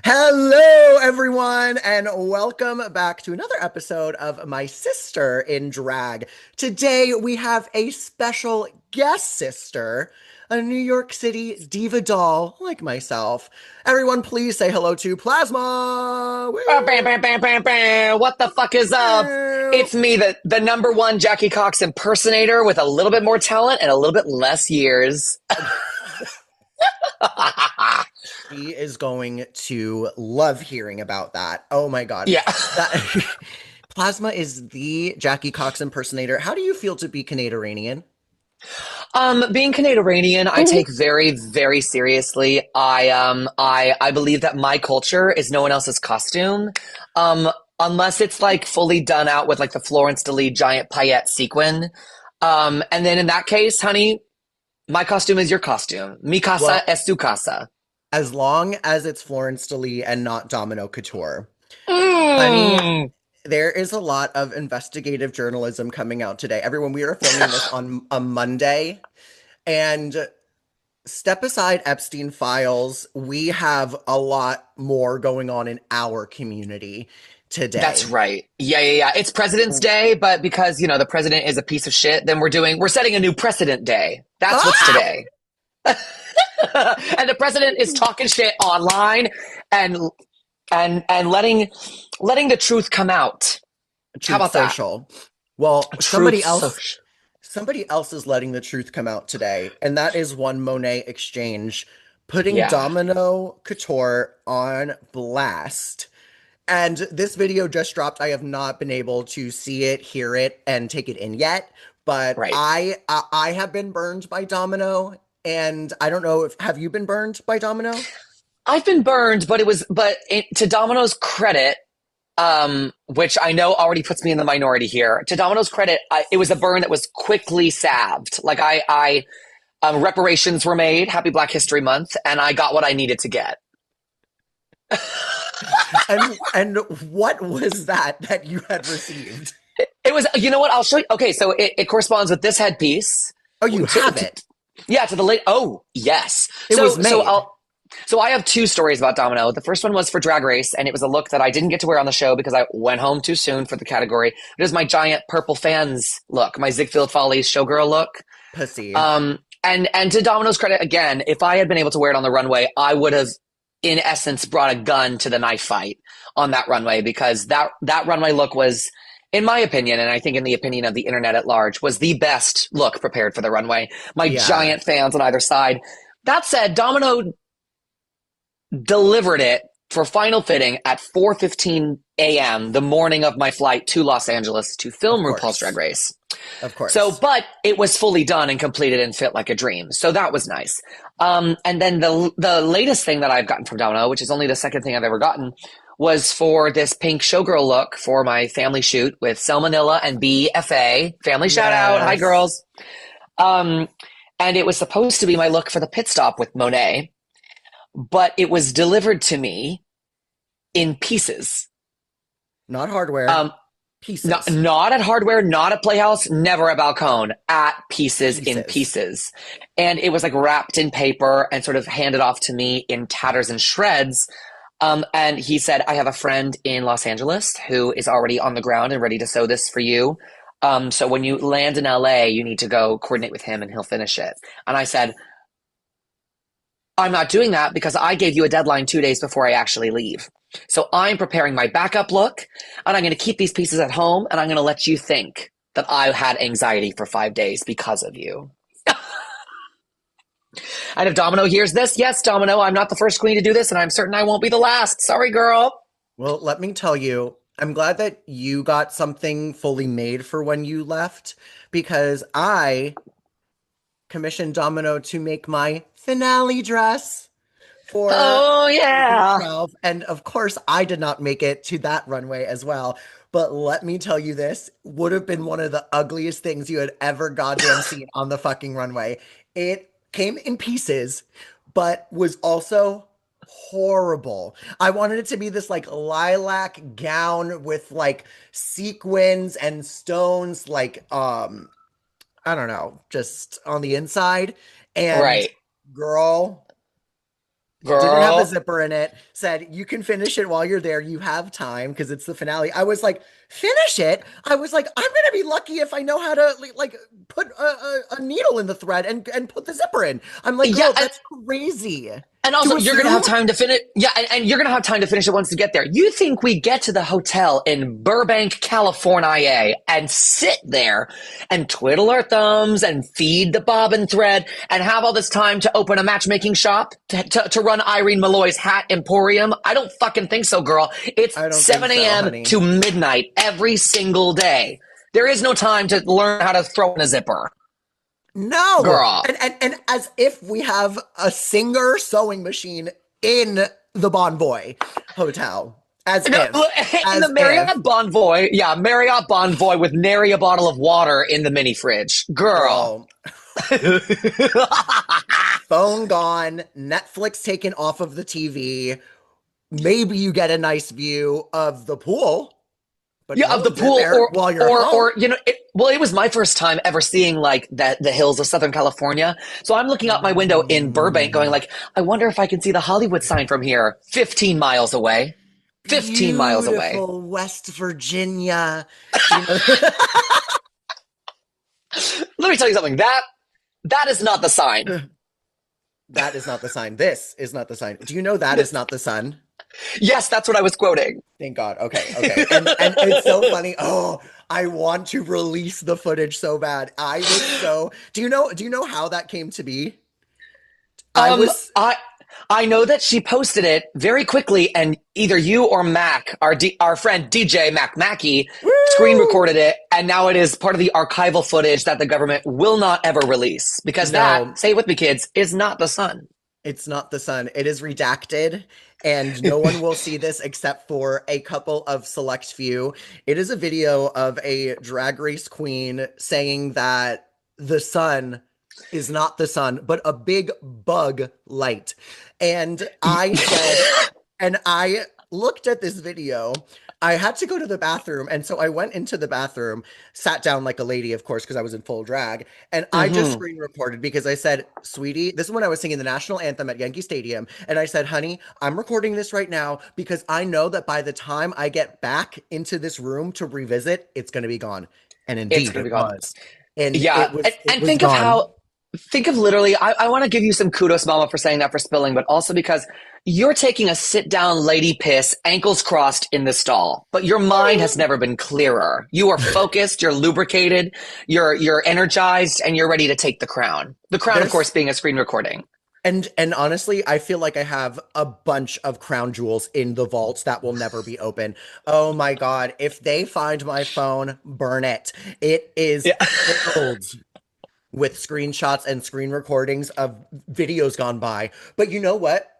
Hello, everyone, and welcome back to another episode of My Sister in Drag. Today, we have a special guest sister, a New York City diva doll like myself. Everyone, please say hello to Plasma! Bam, bam, bam, bam, bam. What the fuck is up? Woo! It's me, the number one Jackie Cox impersonator with a little bit more talent and a little bit less years. She is going to love hearing about that. Oh my God. Yeah. That Plasma is the Jackie Cox impersonator. How do you feel to be Canadian? Being Canadian, I take very, very seriously. I believe that my culture is no one else's costume. Um, Unless it's like fully done out with like the Florence Deli giant paillette sequin. And then in that case, honey, my costume is your costume. Mi casa Well, es tu casa. as long as it's Florence Deli and not Domino Couture. Honey, Mm. there is a lot of investigative journalism coming out today. Everyone, we are filming this on a Monday, and step aside Epstein files, we have a lot more going on in our community That's today. right. Yeah. It's President's Day, but because, the president is a piece of shit, then we're setting a new precedent day. That's what's Ah! today. And the president is talking shit online and and letting the truth come out. How Truth about that? Social. Well, Truth social. somebody else is letting the truth come out today, and that is one Monet Exchange putting Yeah. Domino Couture on blast. And this video just dropped. I have not been able to see it, hear it, and take it in yet. But Right. I have been burned by Domino, and I don't know if have you been burned by Domino? I've been burned, to Domino's credit, which I know already puts me in the minority here. To Domino's credit, it was a burn that was quickly salved. Like reparations were made. Happy Black History Month, and I got what I needed to get. And what was that you had received? It was, you know what? I'll show you. Okay, so it corresponds with this headpiece. Oh, you To, have to, it. yeah, to the late. Oh, yes. It was made. So I have two stories about Domino. The first one was for Drag Race, and it was a look that I didn't get to wear on the show because I went home too soon for the category. It was my giant purple fans look, my Ziegfeld Follies showgirl look. Pussy. And to Domino's credit, again, if I had been able to wear it on the runway, I would have, in essence, brought a gun to the knife fight on that runway because that runway look was, in my opinion, and I think in the opinion of the internet at large, was the best look prepared for the runway. My Yeah. giant fans on either side. That said, Domino delivered it for final fitting at 4:15 a.m. the morning of my flight to Los Angeles to Of film RuPaul's Drag course. Race. Of So, course. but it was fully done and completed and fit like a dream. So that was nice. And then the latest thing that I've gotten from Domino, which is only the second thing I've ever gotten, was for this pink showgirl look for my family shoot with Selmanilla and BFA. Family shout out. Hi, Yes. girls. Um, and it was supposed to be my look for the pit stop with Monet, but it was delivered to me in pieces. Not hardware. Um, Pieces. not at Hardware, not at Playhouse, never at Balcone, at pieces in Pieces. pieces. And it was like wrapped in paper and sort of handed off to me in tatters and shreds. And he said, I have a friend in Los Angeles who is already on the ground and ready to sew this for you. So when you land in LA, you need to go coordinate with him and he'll finish it. And I said, I'm not doing that because I gave you a deadline 2 days before I actually leave. So I'm preparing my backup look and I'm going to keep these pieces at home and I'm going to let you think that I had anxiety for 5 days because of you. And if Domino hears this, yes, Domino, I'm not the first queen to do this and I'm certain I won't be the last. Sorry, girl. Well, let me tell you, I'm glad that you got something fully made for when you left because I commissioned Domino to make my finale dress for Oh, season yeah. 12. And of course, I did not make it to that runway as well. But let me tell you, this would have been one of the ugliest things you had ever goddamn seen on the fucking runway. It came in pieces, but was also horrible. I wanted it to be this like lilac gown with like sequins and stones, like, I don't know, just on the inside. And Right. girl, didn't have a Girl. zipper in it, said, you can finish it while you're there. You have time because it's the finale. I was like, finish it? I was like, I'm going to be lucky if I know how to like put a needle in the thread and put the zipper in. I'm like, Yeah, girl, that's crazy and to also, you're gonna have assume. time to finish. Yeah, and you're gonna have time to finish it once you get there. You think we get to the hotel in Burbank, California, and sit there and twiddle our thumbs and feed the bobbin thread and have all this time to open a matchmaking shop to run Irene Malloy's Hat Emporium? I don't fucking think so, girl. It's I don't think 7 so, a.m. honey. to midnight every single day. There is no time to learn how to throw in a zipper, No. girl. And as if we have a Singer sewing machine in the Bon Voy Hotel. As No, if. in the As if. Marriott Bonvoy, yeah, Marriott Bonvoy with nary a bottle of water in the mini fridge. Girl. Girl, phone gone, Netflix taken off of the TV. Maybe you get a nice view of the pool, but Yeah, no of the one's in pool, there while you're or home. well, it was my first time ever seeing like the hills of Southern California. So I'm looking out my window in Burbank, going Mm, like, I wonder if I can see the Hollywood sign from here, 15 miles away. 15 miles away. beautiful West Virginia. Do you know? Let me tell you something. That is not the sign. That is not the sign. This is not the sign. Do you know that is not the sun? Yes, that's what I was quoting. Thank God. Okay, okay. And it's so funny. Oh, I want to release the footage so bad. I was so do you know how that came to be? I Um, was I I know that she posted it very quickly, and either you or Mac, our friend DJ Mac Mackey, screen woo! recorded it, and now it is part of the archival footage that the government will not ever release because that, No, say it with me, kids, is not the sun. it's not the sun. It is redacted, and no one will see this except for a couple of select few. It is a video of a drag race queen saying that the sun is not the sun, but a big bug light. And I said, and I looked at this video. I had to go to the bathroom. And so I went into the bathroom, sat down like a lady, of course, because I was in full drag. And I just Mm-hmm. screen recorded because I said, sweetie, this is when I was singing the national anthem at Yankee Stadium. And I said, honey, I'm recording this right now because I know that by the time I get back into this room to revisit, it's going to be gone. And It's indeed gonna be it gone. was. And Yeah, it was it and was think of gone. how, think of literally, I want to give you some kudos, Mama, for saying that for spilling, but also because you're taking a sit down lady piss, ankles crossed in the stall, but your mind has never been clearer. You are focused, you're lubricated, you're energized, and you're ready to take the crown. The crown, of course, There's being a screen recording. and honestly, I feel like I have a bunch of crown jewels in the vaults that will never be open. Oh my God. If they find my phone, burn it. It is Yeah. filled with screenshots and screen recordings of videos gone by. But you know what?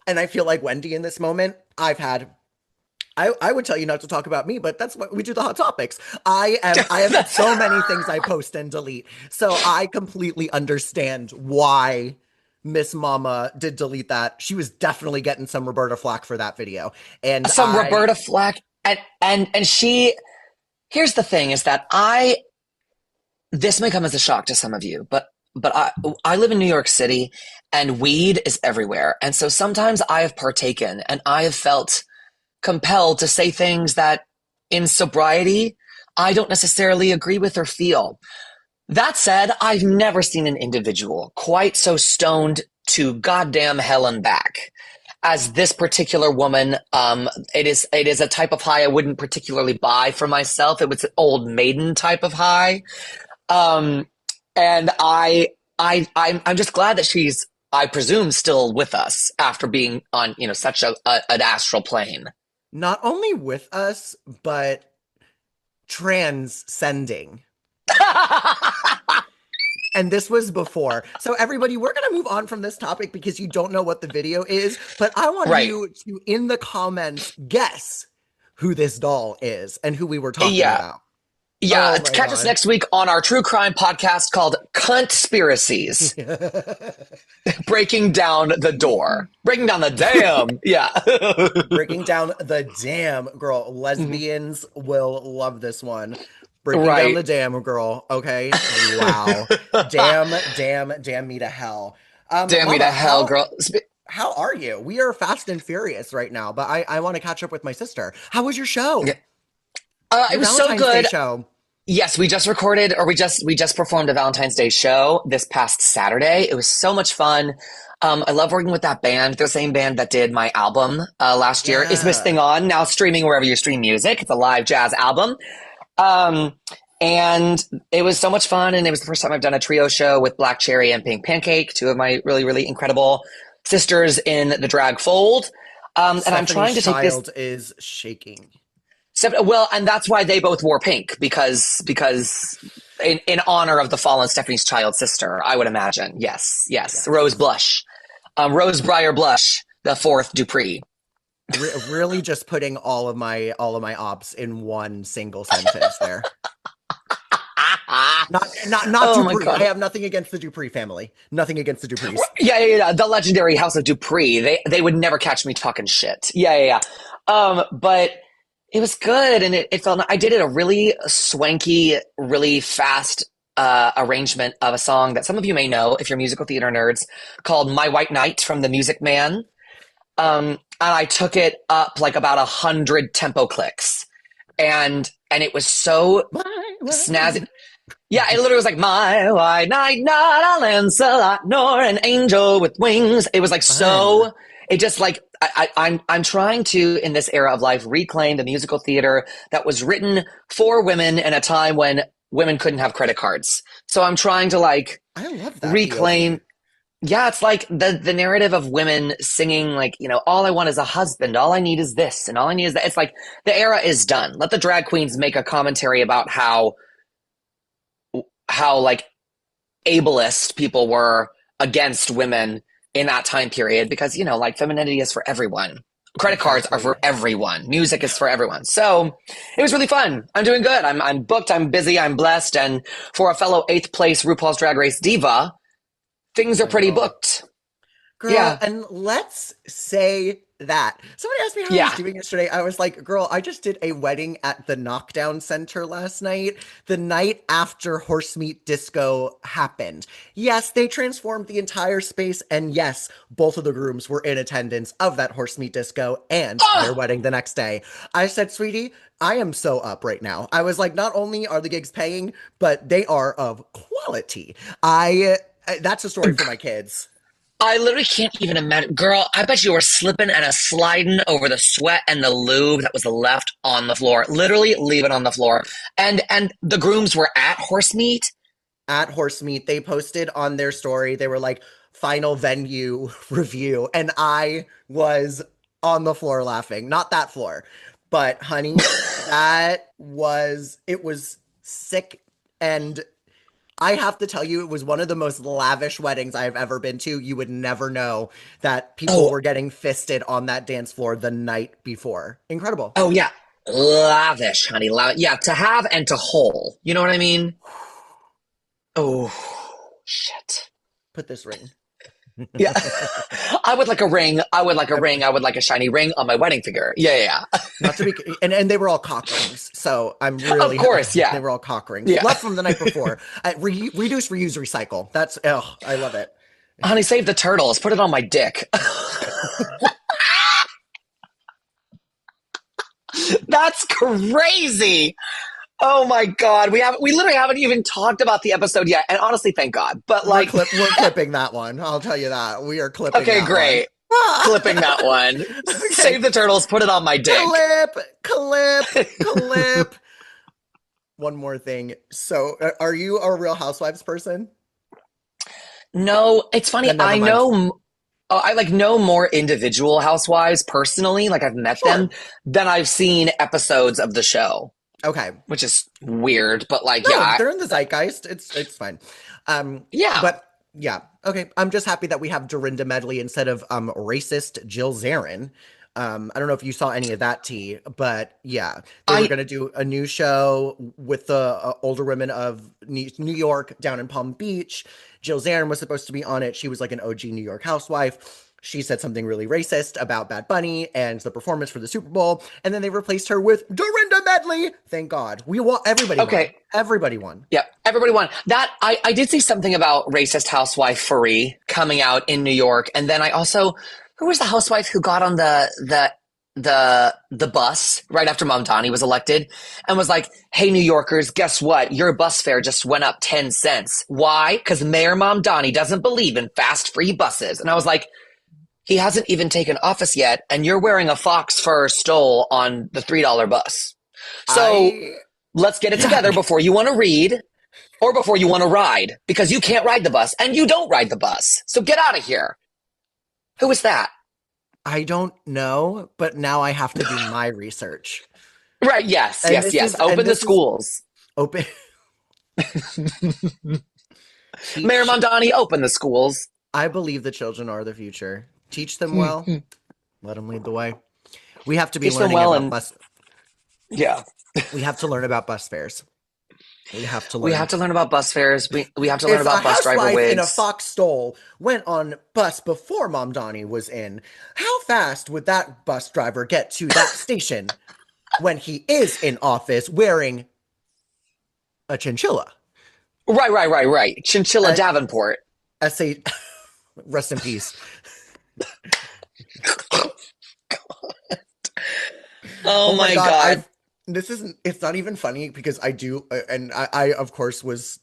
And I feel like Wendy in this moment, I would tell you not to talk about me, but that's what we do the hot topics. I have had so many things I post and delete. So I completely understand why Miss Mama did delete that. She was definitely getting some Roberta flack for that video. And Some Roberta Flack, and she, here's the thing is that this may come as a shock to some of you, but I live in New York City and weed is everywhere. And so sometimes I have partaken and I have felt compelled to say things that in sobriety I don't necessarily agree with or feel. That said, I've never seen an individual quite so stoned to goddamn hell and back as this particular woman. It is a type of high I wouldn't particularly buy for myself. It was an old maiden type of high. Um, and I'm just glad that she's, I presume, still with us after being on, such an astral plane. not only with us, but transcending. And this was before. So, everybody, we're going to move on from this topic because you don't know what the video is. But I want Right. you to, in the comments, guess who this doll is and who we were talking Yeah. about. Yeah. Oh my Catch us God. next week on our true crime podcast called Conspiracies. Breaking down the door. Breaking down the dam. Yeah. Breaking down the dam, girl. Lesbians will love this one. Breaking down Right. the dam, girl. Okay. Wow. Damn, damn, damn me to hell. Damn me to Mama, hell, how girl. How are you? We are fast and furious right now, but I want to catch up with my sister. How was your Yeah. show? It Your was so Valentine's Day good. show? Yes, we just recorded, or we just performed a Valentine's Day show this past Saturday. It was so much fun. I love working with that band, the same band that did my album last year. Is This Thing Yeah. On, now streaming wherever you stream music. It's a live jazz album. Um, and it was so much fun. And it was the first time I've done a trio show with Black Cherry and Pink Pancake, two of my really, really incredible sisters in the drag fold. And I'm Stephanie's trying to take this child is shaking. well, and that's why they both wore pink because in honor of the fallen Stephanie's child sister, I would imagine. Yes, yes, Rose Yes. Blush, Rose Briar Blush, the fourth Dupree. Really just putting all of my ops in one single sentence there. Not Oh my Dupree. I god! have nothing against the Dupree family. Nothing against the Duprees. Yeah. The legendary House of Dupree. They would never catch me talking shit. Yeah. But it was good, and it felt. I did it a really swanky, really fast arrangement of a song that some of you may know if you're musical theater nerds, called "My White Knight" from The Music Man. And I took it up like about 100 tempo clicks, and it was so snazzy. My. Yeah, it literally was like my white knight, not a Lancelot, nor an angel with wings. It was like Fun. so. It just like I'm trying to in this era of life reclaim the musical theater that was written for women in a time when women couldn't have credit cards. So I'm trying to like I love that POV. reclaim. Yeah, it's like the narrative of women singing like, all I want is a husband, all I need is this, and all I need is that. It's like the era is done. Let the drag queens make a commentary about how like ableist people were against women in that time period because, like femininity is for everyone. Credit cards are for Exactly. everyone. Music is for everyone. So it was really fun. I'm doing good. I'm booked. I'm busy. I'm blessed. And for a fellow eighth place RuPaul's Drag Race diva, things are Oh, pretty girl. booked. Girl, Yeah. and let's say that. Somebody asked me how I was Yeah. doing yesterday. I was like, girl, I just did a wedding at the Knockdown Center last night, the night after Horsemeat Disco happened. Yes, they transformed the entire space, and yes, both of the grooms were in attendance of that Horsemeat Disco and their Oh, wedding the next day. I said, sweetie, I am so up right now. I was like, not only are the gigs paying, but they are of quality. That's a story for my kids. I literally can't even imagine. Girl, I bet you were slipping and a sliding over the sweat and the lube that was left on the floor. Literally leave it on the floor. And the grooms were at horse meat. At Horsemeat, they posted on their story, they were like, final venue review. And I was on the floor laughing. Not that floor, but honey, it was sick. And I have to tell you, it was one of the most lavish weddings I've ever been to. You would never know that people Oh, were getting fisted on that dance floor the night before. Incredible. oh yeah. Lavish, honey. Lavish. Yeah, to have and to whole. You know what I mean? Oh, shit. Put this ring. Yeah. I would like a ring. I would like a ring. I would like a shiny ring on my wedding finger. Yeah. Not to be, and they were all cock rings. So I'm Of really, course. they Yeah. were all cock rings. Yeah. Left from the night before. Reduce, reuse, recycle. I love it. Honey, save the turtles. Put it on my dick. That's crazy. Oh my God. We literally haven't even talked about the episode yet. And honestly, thank God. But like, We're clipping that one. I'll tell you that. We are clipping okay, that one. great. Clipping that one. Okay. Save the turtles, put it on my dick. Clip. One more thing. So, are you a Real Housewives person? No, it's funny. Then never mind. I like know more individual housewives personally. Like I've met them Sure. than I've seen episodes of the show, Okay. which is weird. But like, No, yeah, they're in the zeitgeist. It's fine. yeah. But yeah, okay. I'm just happy that we have Dorinda Medley instead of racist Jill Zarin. I don't know if you saw any of that tea, but yeah, they were I gonna do a new show with the older women of New York down in Palm Beach. Jill Zarin was supposed to be on it. She was like an OG New York housewife. She said something really racist about Bad Bunny and the performance for the Super Bowl, and then they replaced her with Dorinda Medley. Thank God. We won. Everybody won. Okay. Everybody won. Yeah, everybody won. That I did see something about racist housewife Free coming out in New York, and then I also who was the housewife who got on the bus right after Mamdani was elected and was like, "Hey, New Yorkers, guess what? Your bus fare just went up 10 cents. Why? Because Mayor Mamdani doesn't believe in fast free buses." And I was like, he hasn't even taken office yet, and you're wearing a fox fur stole on the $3 bus. So I let's get it yeah. together before you want to read or before you want to ride, because you can't ride the bus and you don't ride the bus. So get out of here. Who is that? I don't know, but now I have to do my research. Right. Yes. And Yes. this Yes. is and Open the this is schools. open Mayor teach. Mondani, open the schools. I believe the children are the future. Teach them well. Let them lead the way. We have to be Teach them learning well. about And bus. yeah, We have to learn about bus fares. We have to we learn. have to learn about bus fares. We have to learn If a about bus driver housewife in a wigs. fox stole went on bus before Mom Donnie was in, how fast would that bus driver get to that station when he is in office wearing a chinchilla? Right. Right. Right. Right. Chinchilla A, Davenport. a rest in peace. Oh Oh my my God, God. I've this isn't it's not even funny because I do and I of course was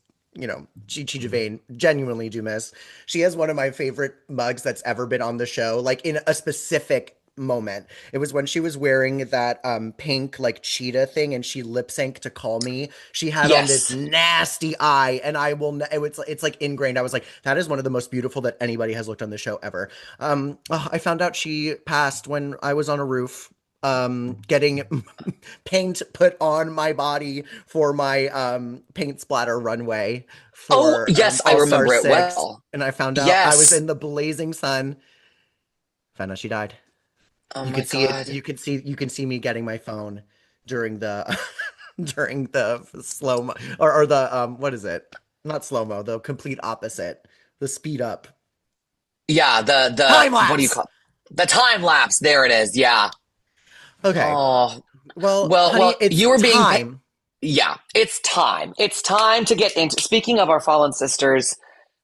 Gigi Gervain genuinely do miss. She has one of my favorite mugs that's ever been on the show, like in a specific moment. It was when she was wearing that pink like cheetah thing and she lip synced to Call Me. She had on this Yes. nasty eye and it's like ingrained. I was like, that is one of the most beautiful that anybody has looked on the show ever. I found out she passed when I was on a roof getting paint put on my body for my paint splatter runway Oh, for yes. I All Star remember it 6. well. And I found out I was Yes. in the blazing sun. Found out she died. Oh You my could see it. God. You can see me getting my phone during the during the slow mo or the what is it? Not slow mo, the complete opposite. The speed up. Yeah. Time What do you lapse. call the time lapse? There it is. Yeah. Okay. Oh, Well, well, honey, it's you were being, time. yeah, it's time. It's time to get into, speaking of our fallen sisters,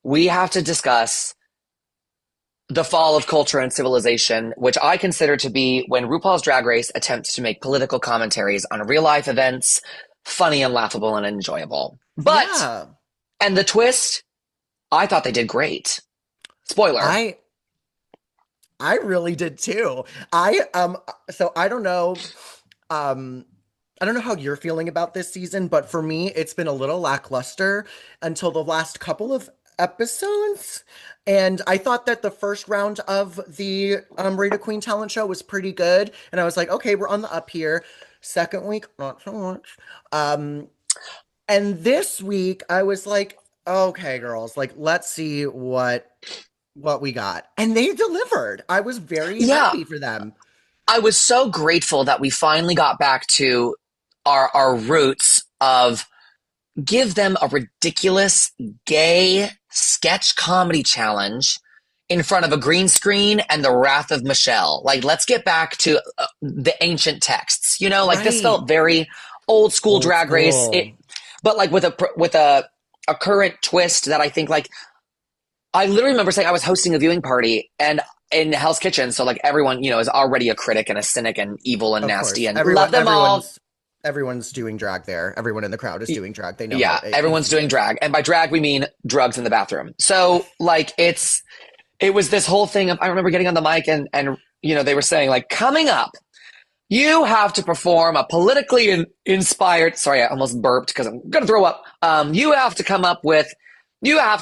we have to discuss the fall of culture and civilization, which I consider to be when RuPaul's Drag Race attempts to make political commentaries on real life events funny and laughable and enjoyable. But, Yeah. and the twist, I thought they did great. Spoiler. I I really did too. I so um I don't know how you're feeling about this season, but for me it's been a little lackluster until the last couple of episodes. And I thought that the first round of the Rita Queen talent show was pretty good, and I was like, okay, we're on the up here. Second week, not so much. Um and this week I was like, okay, girls, like let's see what we got. And they delivered. I was very Yeah, happy for them. I was so grateful that we finally got back to our roots of give them a ridiculous gay sketch comedy challenge in front of a green screen and the wrath of Michelle. Like, let's get back to the ancient texts. You know, like this Right. felt very old school Old Drag Race. school. But like with a current twist that I think like I literally remember saying I was hosting a viewing party and in Hell's Kitchen, so like everyone is already a critic and a cynic and evil and Of nasty course. and love them all. Everyone's doing drag there. Everyone in the crowd is doing drag. They know how Yeah, everyone's easy it doing is. drag. And by drag, we mean drugs in the bathroom. So, like, it was this whole thing of, I remember getting on the mic and they were saying, like, coming up, you have to perform a politically inspired, sorry, I almost burped because I'm going to throw up. You have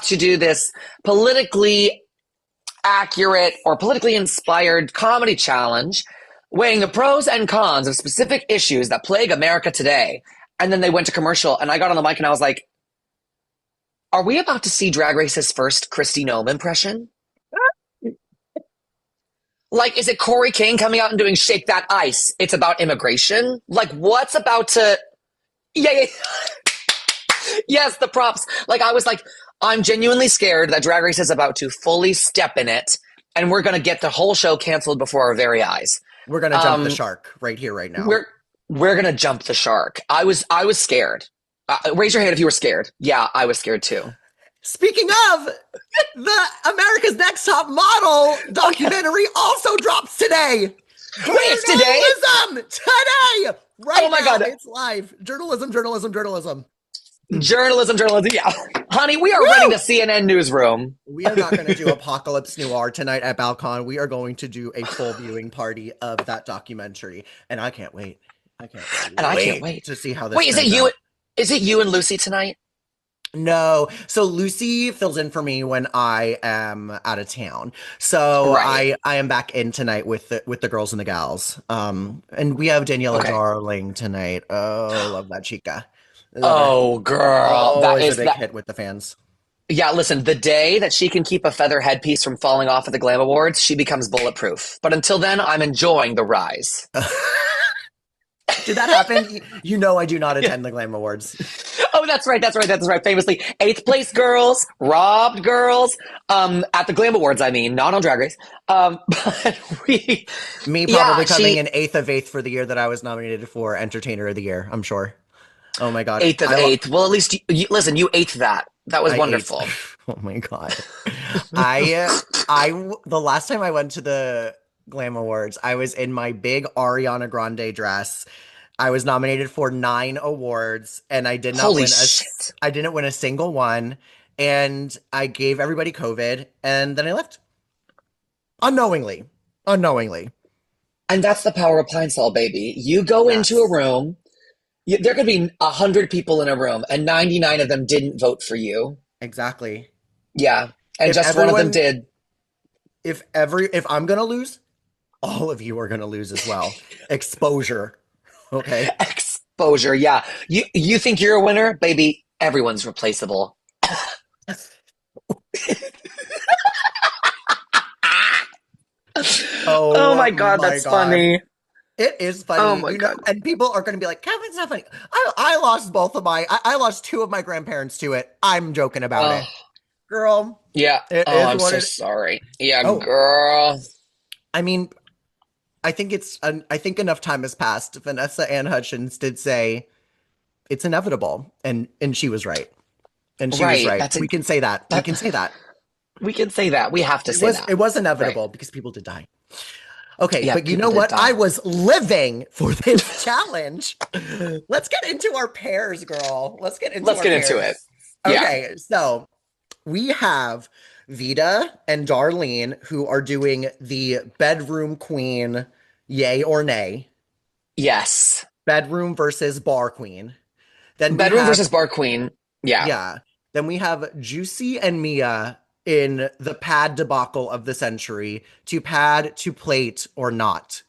to do this politically accurate or politically inspired comedy challenge weighing the pros and cons of specific issues that plague America today. And then they went to commercial, and I got on the mic and I was like, are we about to see Drag Race's first Christy Nome impression? Like, is it Corey King coming out and doing Shake That Ice? It's about immigration? Like, what's about to. Yeah, yeah. Yes, the props. Like, I was like, I'm genuinely scared that Drag Race is about to fully step in it and we're gonna get the whole show canceled before our very eyes. We're gonna jump the Um, shark right here, right now. we're we're gonna jump the shark. I was scared. Raise your hand if you were scared. Yeah, I was scared too. Speaking of, the America's Next Top Model Okay. documentary also drops today. Wait, it's today? Journalism today, Oh right my now. god. It's live. Journalism, journalism, journalism. Journalism, journalism. Yeah. Honey, we are running the Woo! CNN newsroom. We are not going to do Apocalypse Noir tonight at Balcon. We are going to do a full viewing party of that documentary, and I can't wait. I can't And I can't wait wait. to see how this Wait, is it turns you? out. Is it you and Lucy tonight? No. So Lucy fills in for me when I am out of town. So Right. I am back in tonight with the girls and the gals. And we have Daniela Okay. Darling tonight. Oh, love that chica. Love her. Oh, girl. That Always a is big that. hit with the fans. Yeah, listen, the day that she can keep a feather headpiece from falling off at the Glam Awards, she becomes bulletproof. But until then, I'm enjoying the rise. Did that happen? You know I do not Yeah. attend the Glam Awards. Oh, that's right, that's right, that's right. Famously, eighth place girls, robbed girls, at the Glam Awards, I mean, not on Drag Race. But we, Me yeah, probably coming she, in eighth of eighth for the year that I was nominated for Entertainer of the Year, I'm sure. Oh my God. eighth of eighth. Well, at least, listen, you ate that. That was I ate. wonderful. Oh my God. The last time I went to the Glam Awards, I was in my big Ariana Grande dress. I was nominated for 9 awards, and Holy shit. I didn't win a single one. And I gave everybody COVID, and then I left unknowingly. Unknowingly. And that's the power of Pine Sol, baby. You go into a Yes, room, there could be 100 people in a room, and 99 of them didn't vote for you. exactly. Yeah, and If just one of them everyone, did. if I'm gonna lose, all of you are gonna lose as well. Exposure. Okay. Exposure. Yeah, you think you're a winner, baby? Everyone's replaceable. Oh Oh my god, my that's God. funny. It is Oh funny, my you know, god. and people are going to be like, Kevin's not funny. I lost I lost two of my grandparents to it. I'm joking about Oh it. Girl, yeah. it Oh, is I'm what so it, sorry. Yeah, oh, girl. I mean, I think enough time has passed. Vanessa Ann Hutchins did say it's inevitable, and she was right. And she was Right. right. We can say that. We That can say that. we can say that. We have to say that. It was Right. inevitable because people did die. Okay, Yeah, but you people know did what? I die. was living for this challenge. Let's get into our pairs, girl. Let's get into Let's our get into it. pairs. Yeah. Okay, so we have Vita and Darlene who are doing the bedroom queen, yay or nay, Yes. bedroom versus bar queen. Then we Bedroom have, versus bar queen. Yeah. yeah, then we have Juicy and Mia in the pad debacle of the century, to pad, to plate, or not.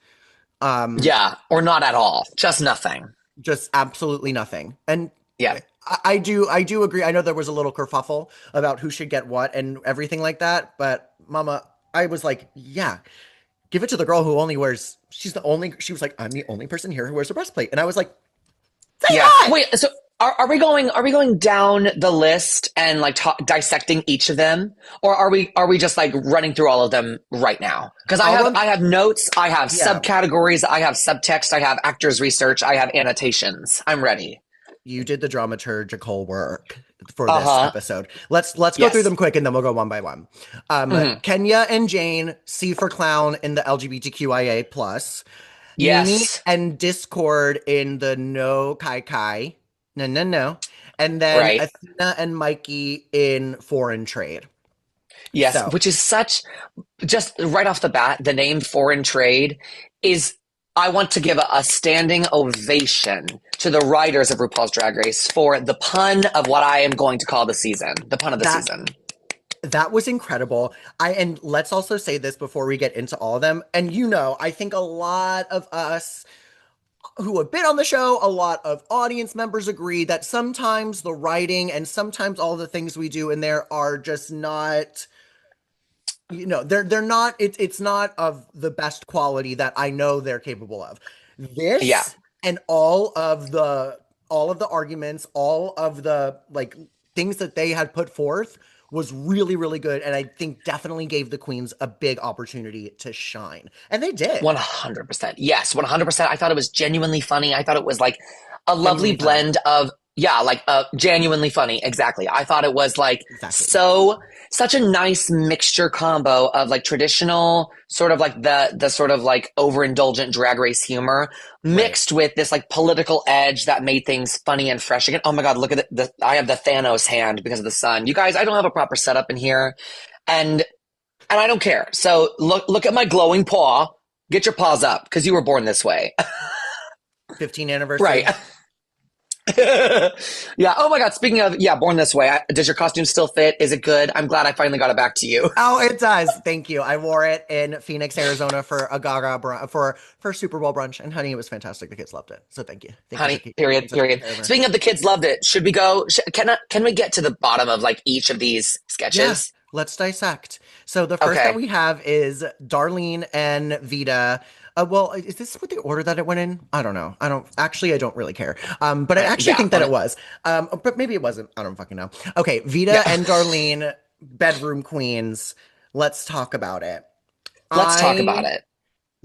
Um, Yeah. Or not at all. Just nothing. just absolutely nothing. And Yeah. I do agree. I know there was a little kerfuffle about who should get what and everything like that, but Mama, I was like, yeah, give it to the girl who only wears. She was like, I'm the only person here who wears a breastplate, and I was like, say Yeah. that. Wait, so are we going down the list and like dissecting each of them, or are we just like running through all of them right now? Because I'll run. I have notes, I have Yeah, subcategories, I have subtext, I have actors research, I have annotations. I'm ready. you did the dramaturgical work for this Uh-huh. episode. Let's go through Yes. them quick, and then we'll go one by one. Hmm. Kenya and Jane, C for clown in the LGBTQIA plus. Mimi Yes. and Discord in the no Kai Kai. No, no, no. And then Right. Athena and Mikey in foreign trade. Yes. So Which is such, just right off the bat, the name foreign trade is, I want to give a standing ovation to the writers of RuPaul's Drag Race for the pun of what I am going to call the season, the pun of the that season. that was incredible. And let's also say this before we get into all of them. And you know, I think a lot of us who have been on the show, a lot of audience members agree that sometimes the writing and sometimes all the things we do in there are just not, you know, they're not, it's not of the best quality that I know they're capable of. Yeah. This and all of the arguments, all of the like things that they had put forth was really, really good. And I think definitely gave the queens a big opportunity to shine. And they did. 100%. Yes, 100%. I thought it was genuinely funny. I thought it was like a lovely Genuinely funny. blend of, yeah, like genuinely funny. Exactly. I thought it was like Exactly. such a nice mixture combo of like traditional sort of like the sort of like overindulgent drag race humor Right. mixed with this like political edge that made things funny and fresh again. Oh my God, look at I have the Thanos hand because of the sun. You guys, I don't have a proper setup in here. And I don't care. So look at my glowing paw. Get your paws up because you were born this way. 15th Right. anniversary. Yeah. Oh my God. Speaking of, yeah, born this way. Does your costume still fit? Is it good? I'm glad I finally got it back to you. Oh, it does. Thank you. I wore it in Phoenix, Arizona for a for Super Bowl brunch, and honey, it was fantastic. The kids loved it. So thank you. Thank you for Honey, period, taking such good period. care of her. Speaking of the kids loved it. Should we go? Can we get to the bottom of like each of these Yeah, sketches? let's dissect. So the first that Okay. we have is Darlene and Vita. Well, is this what the order that it went in? I don't know. I don't really care. But I actually Yeah. think that it was. But maybe it wasn't. I don't fucking know. Okay, Vita Yeah. and Darlene, bedroom queens. Let's talk about it. Let's talk about I it.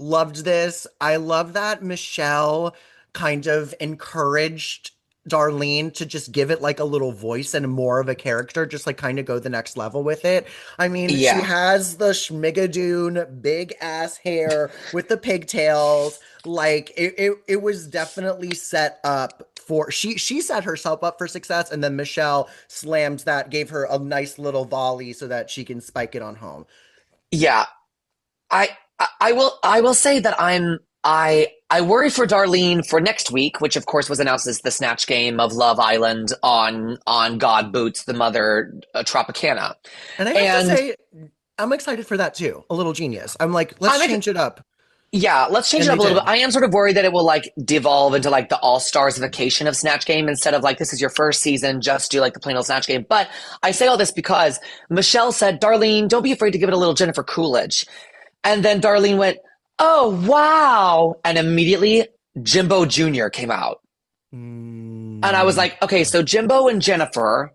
loved this. I love that Michelle kind of encouraged Darlene to just give it like a little voice and more of a character, just like kind of go the next level with it. I mean, she Yeah. has the schmigadoon big ass hair with the pigtails. Like it was definitely set up for she set herself up for success, and then Michelle slams that, gave her a nice little volley so that she can spike it on home. Yeah. I will say that I worry for Darlene for next week, which of course was announced as the Snatch Game of Love Island on God Boots, the mother Tropicana. And I have to And say, I'm excited for that too. A little genius. I'm like, let's I'm ex- change it up. yeah, let's change And it they up a little bit. did. I am sort of worried that it will like devolve into like the all starsification of Snatch Game instead of like this is your first season, just do like the plain old Snatch Game. But I say all this because Michelle said, Darlene, don't be afraid to give it a little Jennifer Coolidge. And then Darlene went, oh, wow. And immediately Jimbo Jr. came out. And I was Mm, like, okay, so Jimbo and Jennifer,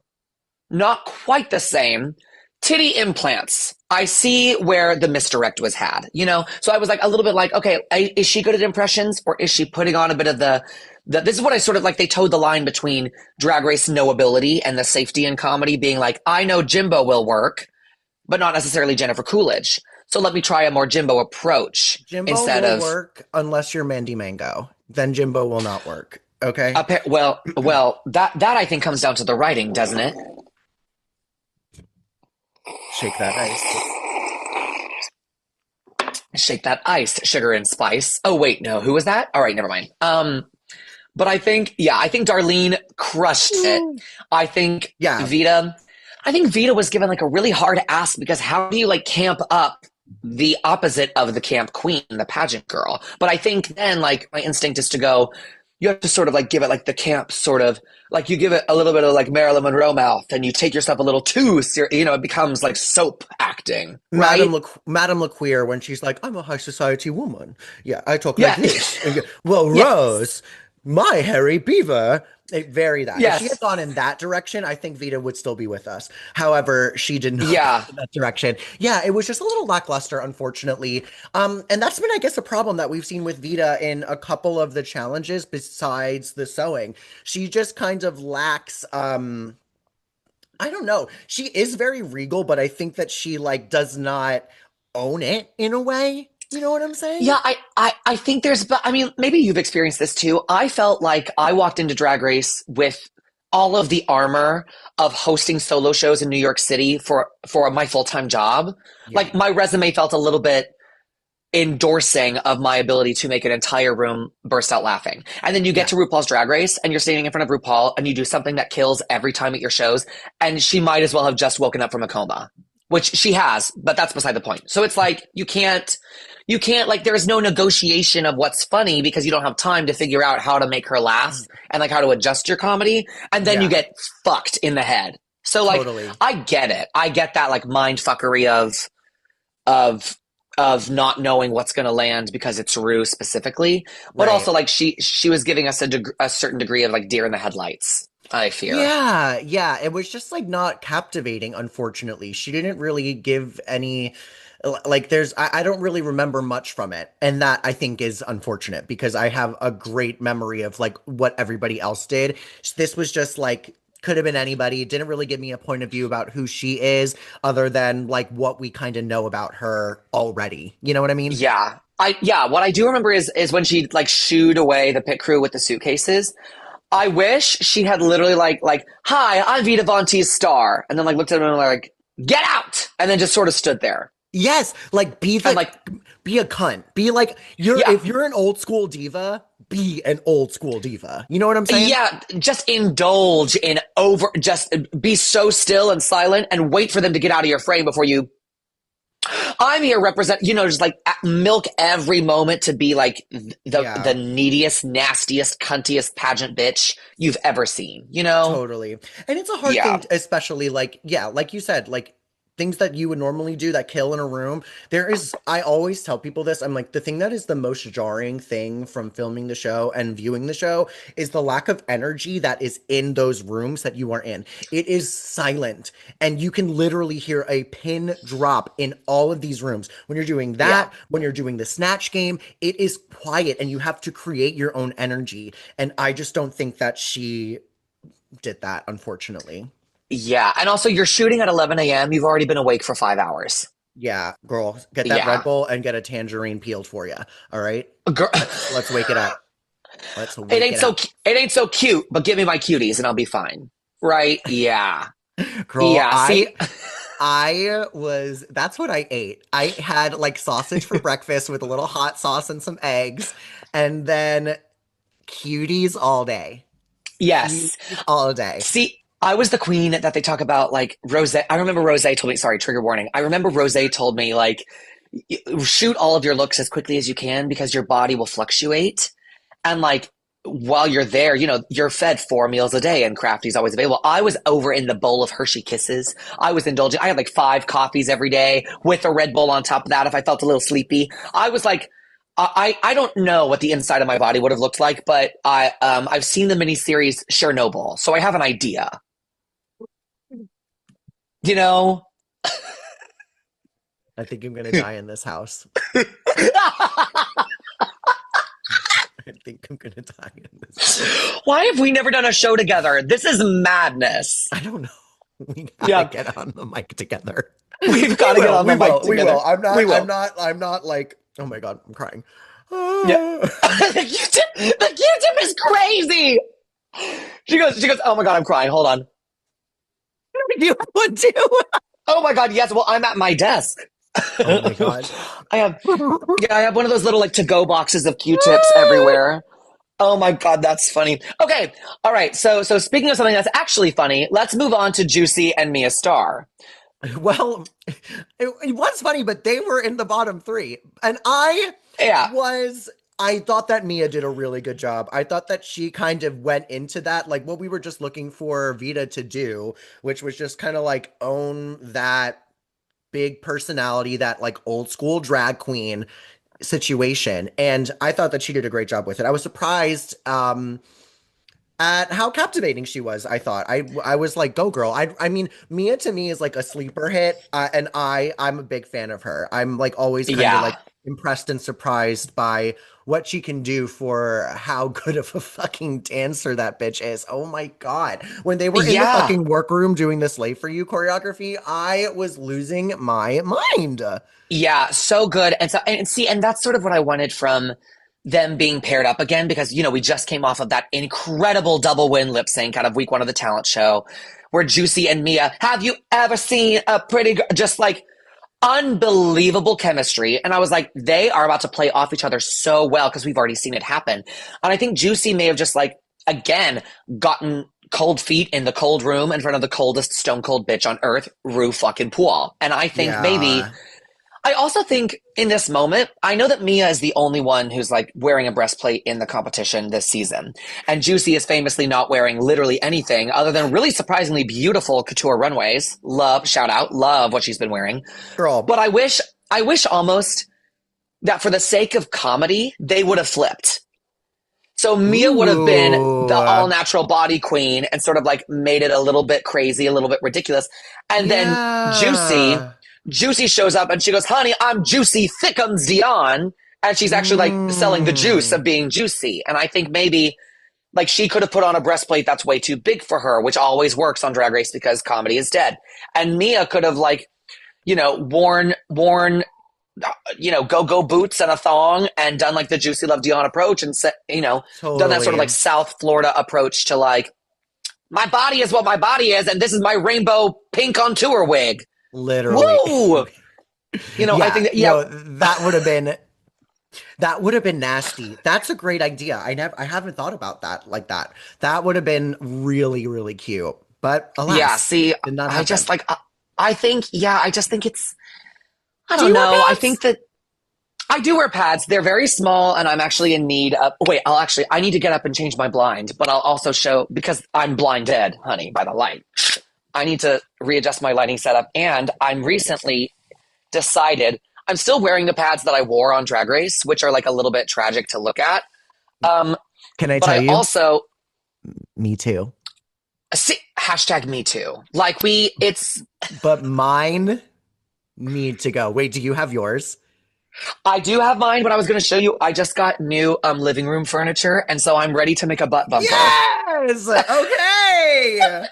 not quite the same. Titty implants. I see where the misdirect was had, you know? So I was like a little bit like, okay, is she good at impressions or is she putting on a bit of this is what I sort of like, they towed the line between drag race knowability and the safety in comedy being like, I know Jimbo will work, but not necessarily Jennifer Coolidge. So let me try a more Jimbo approach Jimbo instead will of work unless you're Mandy Mango. Then Jimbo will not work. Okay? that I think comes down to the writing, doesn't it? Shake that ice. Shake that ice, sugar and spice. Oh wait, no, who was that? All right, never mind. But I think Darlene crushed it. I think Yeah. Vita, I think Vita was given like a really hard ask because how do you like camp up the opposite of the camp queen, the pageant girl? But I think then like my instinct is to go, you have to sort of like give it like the camp sort of like you give it a little bit of like Marilyn Monroe mouth and you take yourself a little too serious, you know, it becomes like soap acting, right? Madame LeQueer, when she's like, I'm a high society woman. Yeah, I talk like Yeah. this. And well, Yes. Rose, my Harry Beaver. They vary that. If she had Yes. gone in that direction, I think Vita would still be with us. However, she did not go Yeah. in that direction. Yeah, it was just a little lackluster, unfortunately. And that's been, I guess, a problem that we've seen with Vita in a couple of the challenges besides the sewing. She just kind of lacks I don't know. She is very regal, but I think that she like does not own it in a way. You know what I'm saying? Yeah, I think there's, but I mean, maybe you've experienced this too. I felt like I walked into Drag Race with all of the armor of hosting solo shows in New York City for my full-time job. Yeah. Like my resume felt a little bit endorsing of my ability to make an entire room burst out laughing. And then you get Yeah. to RuPaul's Drag Race and you're standing in front of RuPaul and you do something that kills every time at your shows, and she might as well have just woken up from a coma, which she has, but that's beside the point. So it's like you can't like there's no negotiation of what's funny because you don't have time to figure out how to make her laugh and like how to adjust your comedy, and then you Yeah. get fucked in the head. So like Totally. I get it. I get that like mind fuckery of of not knowing what's going to land because it's Rue specifically, but Right. also like she was giving us a certain degree of like deer in the headlights. I fear. Yeah, yeah, it was just like not captivating, unfortunately. She didn't really give any like I don't really remember much from it. And that I think is unfortunate because I have a great memory of like what everybody else did. This was just like could have been anybody. It didn't really give me a point of view about who she is other than like what we kind of know about her already. You know what I mean? Yeah, what I do remember is when she like shooed away the pit crew with the suitcases. I wish she had literally like, hi, I'm Vita Von Teese star, and then like looked at him and like, get out, and then just sort of stood there. Yes, like And like, be a cunt. Be like you're yeah, if you're an old school diva, be an old school diva. You know what I'm saying? yeah, just indulge in just be so still and silent and wait for them to get out of your frame before you. I'm here represent, just like milk every moment to be like the Yeah. neediest, nastiest, cuntiest pageant bitch you've ever seen, you know? Totally. And it's a hard thing, Yeah, especially like, yeah, like you said, like things that you would normally do that kill in a room. I always tell people this. I'm like, the thing that is the most jarring thing from filming the show and viewing the show is the lack of energy that is in those rooms that you are in. It is silent, and you can literally hear a pin drop in all of these rooms. When you're doing yeah. that, when you're doing the snatch game, it is quiet and you have to create your own energy. And I just don't think that she did that, unfortunately. Yeah, and also you're shooting at 11 a.m. You've already been awake for 5 hours. Yeah, girl, get that Red Yeah, Bull and get a tangerine peeled for you. All right, girl, let's wake it up. Let's wake it up, it ain't so cute. But give me my cuties and I'll be fine. Right? Yeah, girl. yeah. I See, I was that's what I ate. I had like sausage for breakfast with a little hot sauce and some eggs, and then cuties all day. yes. Cuties all day. See, I was the queen that they talk about. Like Rose, I remember Rose told me. Sorry, trigger warning. I remember Rose told me like, shoot all of your looks as quickly as you can because your body will fluctuate. And like while you're there, you're fed 4 meals a day and Crafty's always available. I was over in the bowl of Hershey Kisses. I was indulging. I had like 5 coffees every day with a Red Bull on top of that if I felt a little sleepy. I was like, I don't know what the inside of my body would have looked like, but I've seen the miniseries Chernobyl, so I have an idea. You know? I think I'm gonna die in this house. I think I'm gonna die in this house. Why have we never done a show together? This is madness. I don't know. We gotta Yeah, get on the mic together. we've We got to get will. on the We mic will. We will. together. We will. I'm not like. Oh my god, I'm crying. Yeah. Ah. The Q-tip is crazy. She goes, oh my God, I'm crying. Hold on. You would too. Oh my God, yes. Well, I'm at my desk. Oh my god. I have, yeah, I have one of those little like to-go boxes of Q-tips everywhere. Oh my God, that's funny. Okay, all right. So speaking of something that's actually funny, let's move on to Juicy and Mia Starr. Well, it was funny, but they were in the bottom three, and Yeah, was. I thought that Mia did a really good job. I thought that she kind of went into that, like what we were just looking for Vita to do, which was just kind of like own that big personality, that like old school drag queen situation. And I thought that she did a great job with it. I was surprised at how captivating she was. I thought I was like, go girl. I mean, Mia to me is like a sleeper hit, and I'm a big fan of her. I'm like always kind of like yeah, impressed and surprised by what she can do for how good of a fucking dancer that bitch is. Oh my god. When they were in the yeah. fucking workroom doing the Slave for You choreography, I was losing my mind. Yeah, so good. And see, and that's sort of what I wanted from them being paired up again because we just came off of that incredible double win lip sync out of week 1 of the talent show where Juicy and Mia, have you ever seen a pretty girl? Just like unbelievable chemistry. And I was like, they are about to play off each other so well because we've already seen it happen. And I think Juicy may have just like again gotten cold feet in the cold room in front of the coldest stone cold bitch on earth, Ru fucking Paul. And I think maybe Yeah. I also think in this moment, I know that Mia is the only one who's like wearing a breastplate in the competition this season. And Juicy is famously not wearing literally anything other than really surprisingly beautiful couture runways. Love, shout out, love what she's been wearing. Girl, But I wish almost that for the sake of comedy, they would have flipped. So Mia would have been the Ooh. all natural body queen and sort of like made it a little bit crazy, a little bit ridiculous. And then Yeah. Juicy shows up and she goes, honey, I'm Juicy Thickums Dion. And she's actually like selling the juice Mm. of being juicy. And I think maybe like she could have put on a breastplate that's way too big for her, which always works on Drag Race because comedy is dead. And Mia could have like, worn go-go boots and a thong and done like the Juicy Love Dion approach and done that sort of Totally. like South Florida approach to like, my body is what my body is, and this is my rainbow pink on tour wig. Literally. Woo! I Yeah, think that, yeah, no, that would have been nasty. That's a great idea. I haven't thought about that like that. That would have been really, really cute. But yeah, alas, see, did not I happen. just like, I think, yeah, I just think it's, I Do don't you wear know. I pads? think that I do wear pads. They're very small, and I'm actually in need of. Wait, I need to get up and change my blind, but I'll also show because I'm blind dead, honey, by the light. I need to readjust my lighting setup, and I'm recently decided I'm still wearing the pads that I wore on Drag Race, which are like a little bit tragic to look at. Um, Can I but tell I you? also Me too. see hashtag me too. Like it's But mine need to go. Wait, do you have yours? I do have mine, but I was going to show you. I just got new living room furniture, and so I'm ready to make a butt bumper. Yes! Okay.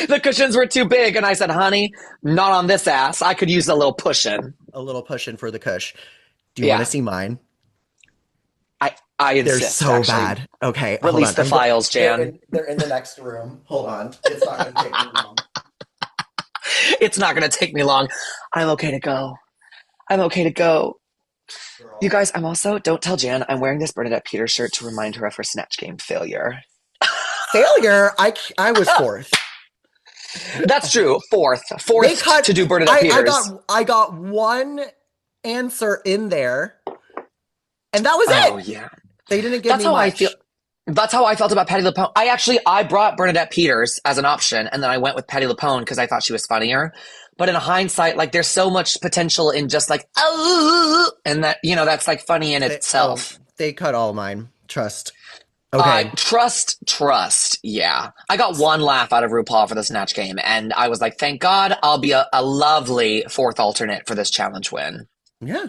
The cushions were too big, and I said, "Honey, not on this ass. I could use a little pushing." A little pushing for the cush. Do you want to Yeah, see mine? I They're insist. so Actually, bad. Okay, hold release on. the files, They're Jan. in they're in the next room. Hold on. It's not gonna take me long. It's not going to take me long. I'm okay to go. I'm okay to go. You Girl. guys, I'm also don't tell Jan. I'm wearing this Bernadette Peters shirt to remind her of her Snatch Game failure. Failure. I was fourth. That's true. They Fourth cut to do Bernadette I Peters. got one answer in there, and that was Oh it. yeah, They didn't give that's me how I feel. much. That's how I felt about Patty LuPone. I brought Bernadette Peters as an option, and then I went with Patty LuPone because I thought she was funnier. But in hindsight, like there's so much potential in just like oh, and that that's like funny in itself. They cut all mine. Trust. Okay. Trust. Yeah, I got one laugh out of RuPaul for the Snatch Game, and I was like, thank God, I'll be a lovely fourth alternate for this challenge win. Yeah.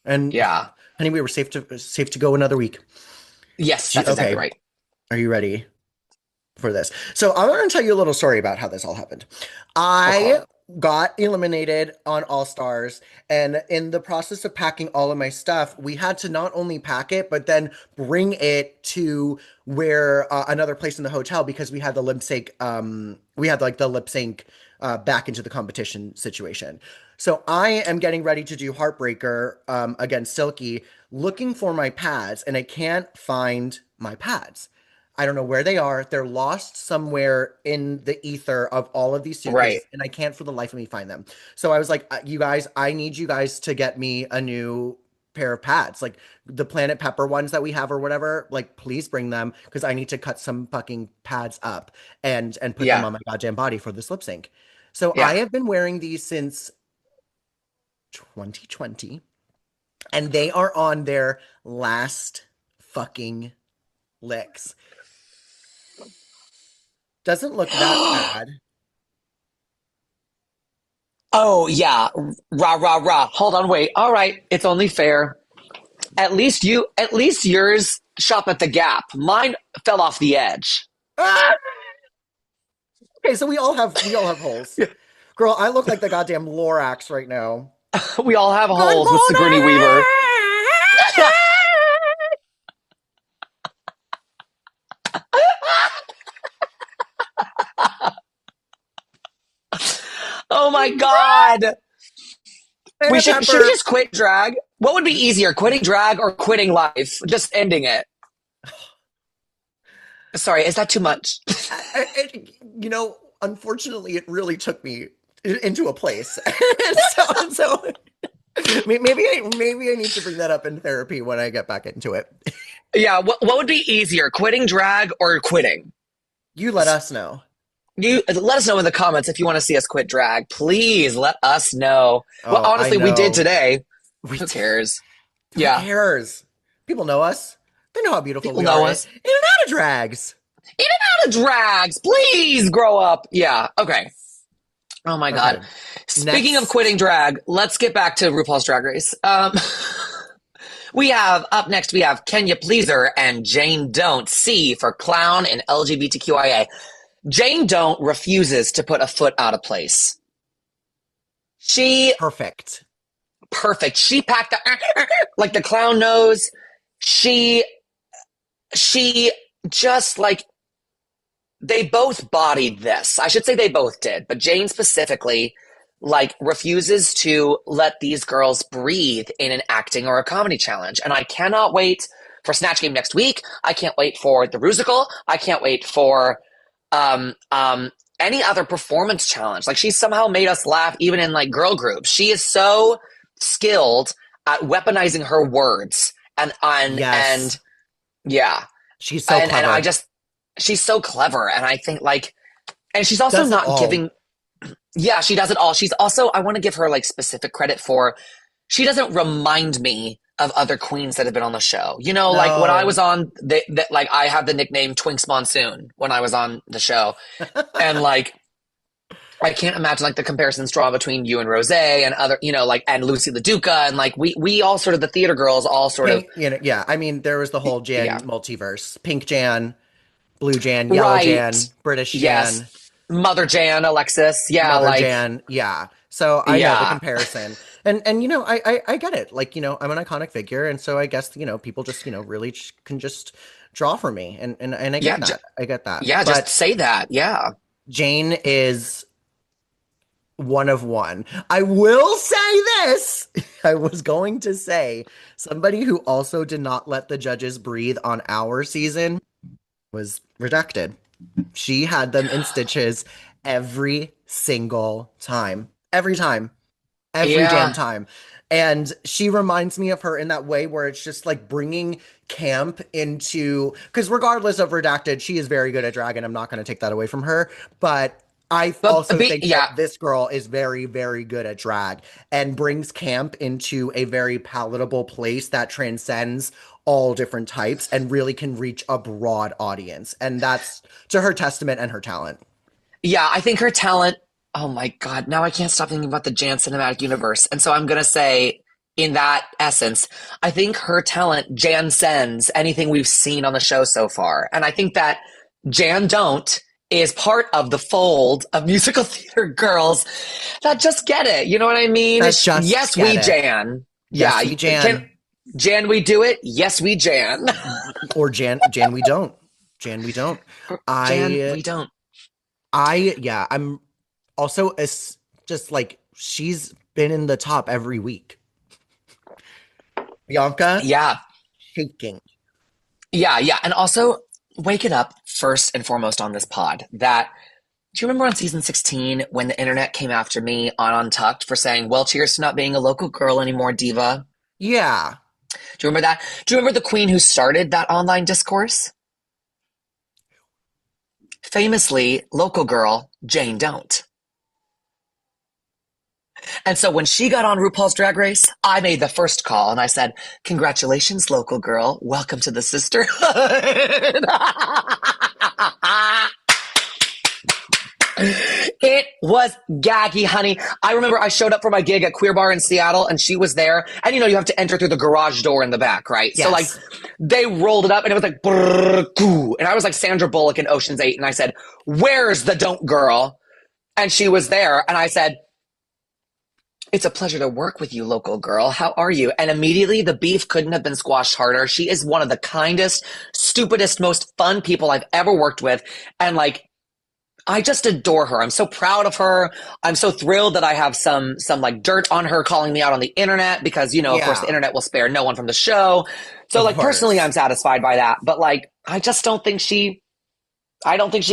And Yeah. honey, we were safe to go another week. Yes, that's exactly Okay. right. Are you ready for this? So I want to tell you a little story about how this all happened. Okay. I got eliminated on All Stars, and in the process of packing all of my stuff, we had to not only pack it, but then bring it to where another place in the hotel because we had the lip sync. We had like the lip sync back into the competition situation. So I am getting ready to do Heartbreaker against Silky, looking for my pads, and I can't find my pads. I don't know where they are. They're lost somewhere in the ether of all of these Right. suitcases, and I can't for the life of me find them. So I was like, you guys, I need you guys to get me a new pair of pads, like the Planet Pepper ones that we have or whatever. Like, please bring them because I need to cut some fucking pads up and put them Yeah. on my goddamn body for this lip sync. So I Yeah. have been wearing these since 2020, and they are on their last fucking licks. Doesn't look that bad. Oh yeah. Rah rah rah. Hold on, wait. All right. It's only fair. At least yours shop at the Gap. Mine fell off the edge. Ah! Okay, so we all have holes. Girl, I look like the goddamn Lorax right now. We all have Good holes with Sigourney morning. Weaver. Oh my God. Planet Should we Pepper. just quit drag? What would be easier, quitting drag or quitting life? Just ending it. Sorry, is that too much? Unfortunately, it really took me into a place. So maybe I need to bring that up in therapy when I get back into it. Yeah, what would be easier, quitting drag or quitting? You let us know. You let us know in the comments if you want to see us quit drag. Please let us know. Well, Oh, I honestly, we did know. today. We, Who cares? who Yeah. cares? People know us. I know how beautiful People we are know in us. and out of drags. In and out of drags. Please grow up. Yeah. Okay. Oh my God. Okay. Speaking of Next, quitting drag, let's get back to RuPaul's Drag Race. We have up next, we have Kenya Pleaser and Jane Don't. C for clown and LGBTQIA. Jane Don't refuses to put a foot out of place. She, perfect. perfect. She packed the, like the clown nose. She, she just like, they both bodied this. I should say they both did, but Jane specifically, like, refuses to let these girls breathe in an acting or a comedy challenge. And I cannot wait for Snatch Game next week. I can't wait for the Rusical. I can't wait for um um any other performance challenge. Like, she somehow made us laugh even in like girl groups. She is so skilled at weaponizing her words and Yes. yeah. She's so And I clever. just she's so clever. And I think like and she's also Does it not all. giving yeah, she does it all. She's also, I want to give her like specific credit for, she doesn't remind me of other queens that have been on the show. You know, like when I was No. on, like I had the nickname Twinks Monsoon when I was on the show. And like, I can't imagine like the comparisons drawn between you and Rose and other, you know, like, and Lucy LaDuca. And like, we all sort of, the theater girls all sort of, Pink, yeah. I mean, there was the whole yeah. Jan multiverse. Pink Jan, blue Jan, yellow Right. Jan, British Yes. Jan, Mother Jan, Alexis. Yeah. Mother Like, Jan. Yeah. So I know the yeah. comparison. And I get it. Like, I'm an iconic figure, and so I guess, people just, really can just draw from me. And I Yeah. get that. I get that. Yeah. Just But say that. Yeah. Jane is one of one. I will say this. I was going to say somebody who also did not let the judges breathe on our season was rejected. She had them in stitches every single time. Every time. Every damn Yeah. time. And she reminds me of her in that way where it's just like bringing camp into, because regardless of redacted, she is very good at drag, and I'm not going to take that away from her. But I also think Yeah, that this girl is very, very good at drag and brings camp into a very palatable place that transcends all different types and really can reach a broad audience. And that's to her testament and her talent. yeah, I think her talent. Oh my God, now I can't stop thinking about the Jan cinematic universe. And so I'm gonna say, in that essence, I think her talent Jan sends anything we've seen on the show so far. And I think that Jan Don't is part of the fold of musical theater girls that just get it. You know what I mean? That just Yes, get we it. Jan. Yeah, Yes, we can Jan. Jan we do it? Yes, we Jan. Or Jan we don't. Jan we don't. Jan, I we don't. yeah, I'm also as just like she's been in the top every week. Bianca Yeah, shaking. yeah. And also, wake it up first and foremost on this pod that do you remember on season 16 when the internet came after me on Untucked for saying, well, cheers to not being a local girl anymore, diva? Yeah. Do you remember that? Do you remember the queen who started that online discourse? Famously, local girl, Jane Don't. And so when she got on RuPaul's Drag Race, I made the first call and I said, congratulations, local girl. Welcome to the sisterhood. It was gaggy, honey. I remember I showed up for my gig at Queer Bar in Seattle and she was there. And you have to enter through the garage door in the back, right? So like Yes. they rolled it up and it was like, brrr, goo. And I was like Sandra Bullock in Ocean's 8. And I said, where's the Don't girl? And she was there. And I said, it's a pleasure to work with you, local girl. How are you? And immediately the beef couldn't have been squashed harder. She is one of the kindest, stupidest, most fun people I've ever worked with. And like, I just adore her. I'm so proud of her. I'm so thrilled that I have some like dirt on her calling me out on the internet because, of course, the Yeah. internet will spare no one from the show. So Of like personally, course. I'm satisfied by that. But like, I don't think she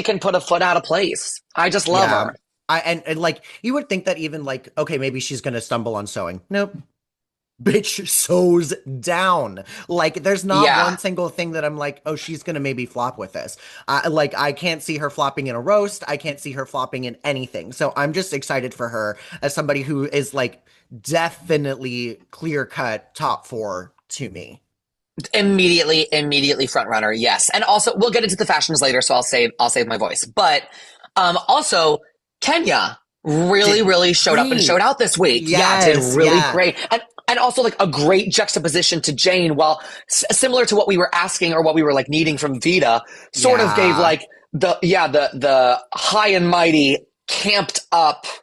can put a foot out of place. I just love Yeah. her. And like you would think that even like, okay, maybe she's gonna stumble on sewing. Nope. Bitch sews down. Like there's not Yeah. one single thing that I'm like, oh, she's gonna maybe flop with this. Like I can't see her flopping in a roast. I can't see her flopping in anything. So I'm just excited for her as somebody who is like definitely clear cut top four to me. Immediately front runner, yes. And also we'll get into the fashions later, so I'll save my voice. But also Kenya really, Did really showed up and showed great. out this week. Yeah, did Yes, really yeah. great. And also like a great juxtaposition to Jane, while similar to what we were asking or what we were like needing from Vita, sort of gave Yeah. like the high and mighty camped up Yeah.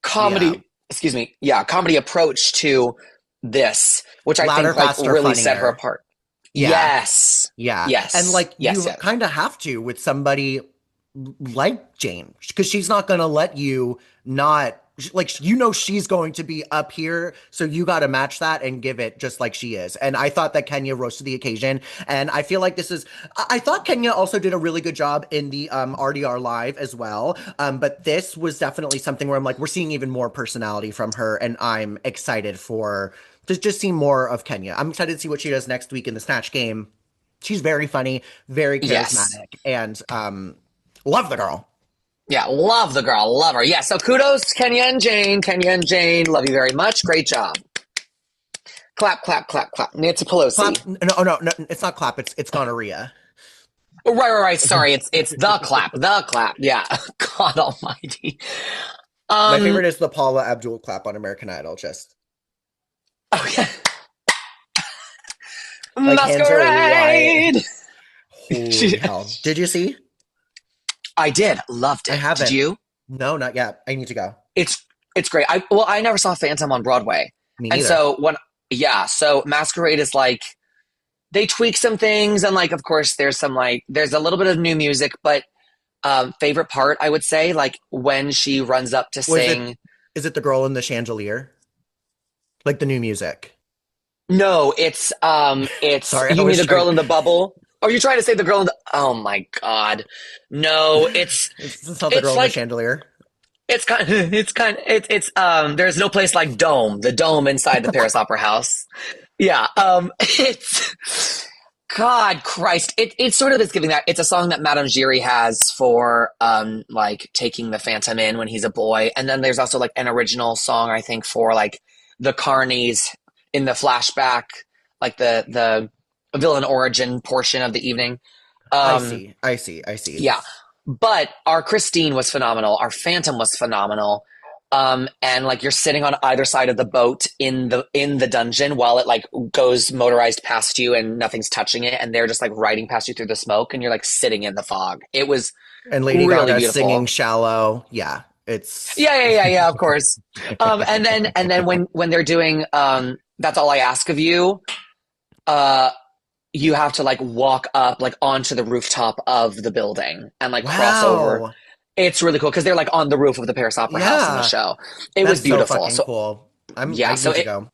comedy, excuse me, yeah, comedy approach to this, which I Louder, think like faster, really set her funnier. apart. Yeah. Yes. Yeah. And Yes. like Yes, you yes. kind of have to with somebody like Jane because she's not going to let you not like she's going to be up here, so you got to match that and give it just like she is. And I thought that Kenya rose to the occasion, and I feel like this is I thought Kenya also did a really good job in the RDR live as well. But this was definitely something where I'm like we're seeing even more personality from her, and I'm excited for to just see more of Kenya. I'm excited to see what she does next week in the Snatch game. She's very funny, very Yes. charismatic, and love the girl. Yeah, love the girl, love her. Yeah, so kudos Kenya and Jane. Kenya and Jane, love you very much. Great job. Clap, clap, clap, clap. Nancy Pelosi. Clap. No, oh, no, no, it's not clap. It's gonorrhea. Oh, right. Sorry, it's the clap, the clap. Yeah, God Almighty. My Um. favorite is the Paula Abdul clap on American Idol. Just Okay. like hands are wide. Masquerade. Holy hell! Did you see? I did, loved I it. Did haven't. you? No, not yet. I need to go. It's it's great. I never saw Phantom on Broadway, Me and neither. so when yeah, so Masquerade is like they tweak some things, and like of course there's a little bit of new music, but favorite part I would say like when she runs up to Was it? sing. Is it the girl in the chandelier? Like the new music? No, it's Sorry, I you mean was the trying. girl in the bubble? Are you trying to say the girl in the? Oh my God, no! It's not the girl It's in the like chandelier. there's no place like Dome, the dome inside the Paris Opera House. Yeah, it's God Christ. It sort of is giving that. It's a song that Madame Giry has for like taking the Phantom in when he's a boy, and then there's also like an original song I think for like the Carnies in the flashback, like the villain origin portion of the evening. I Um, see. I see. I see. yeah, but our Christine was phenomenal. Our Phantom was phenomenal. And like you're sitting on either side of the boat in the dungeon while it like goes motorized past you and nothing's touching it, and they're just like riding past you through the smoke, and you're like sitting in the fog. It was And Lady really Gaga singing beautiful. "Shallow." Yeah, it's Yeah, of course. And then when they're doing that's all I ask of you, uh, you have to like walk up like onto the rooftop of the building and like cross over. wow. It's really cool because they're like on the roof of the Paris Opera House in the Yeah, show. It was that's so beautiful. fucking So cool. yeah, I so need to it go.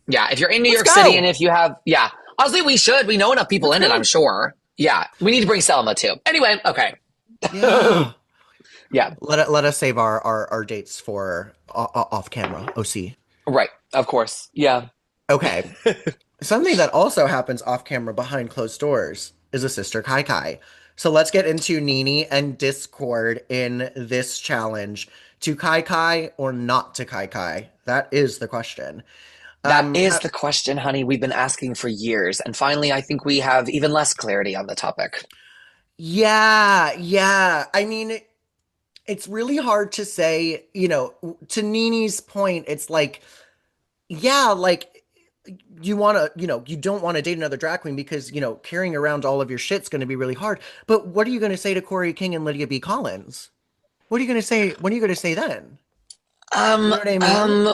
yeah, if you're in New Let's York City and go. if you have yeah, honestly we should. We know enough people Let's in it, I'm go. sure. Yeah, we need to bring Selma too. Anyway, okay. Yeah. Yeah, Let us save our dates for off camera. OC. right. Of course. Yeah. Okay. Something that also happens off camera behind closed doors is a sister Kai Kai. So let's get into Nini and Discord in this challenge. To Kai Kai or not to Kai Kai? That is the question. That Um, is ha- the question, honey, we've been asking for years. And finally, I think we have even less clarity on the topic. yeah, yeah. I mean, it's really hard to say, to Nini's point, it's like, yeah, like you want to, you don't want to date another drag queen because, carrying around all of your shit's going to be really hard. But what are you going to say to Corey King and Lydia B. Collins? What are you going to say? What are you going to say then? You Um, know what I mean? um,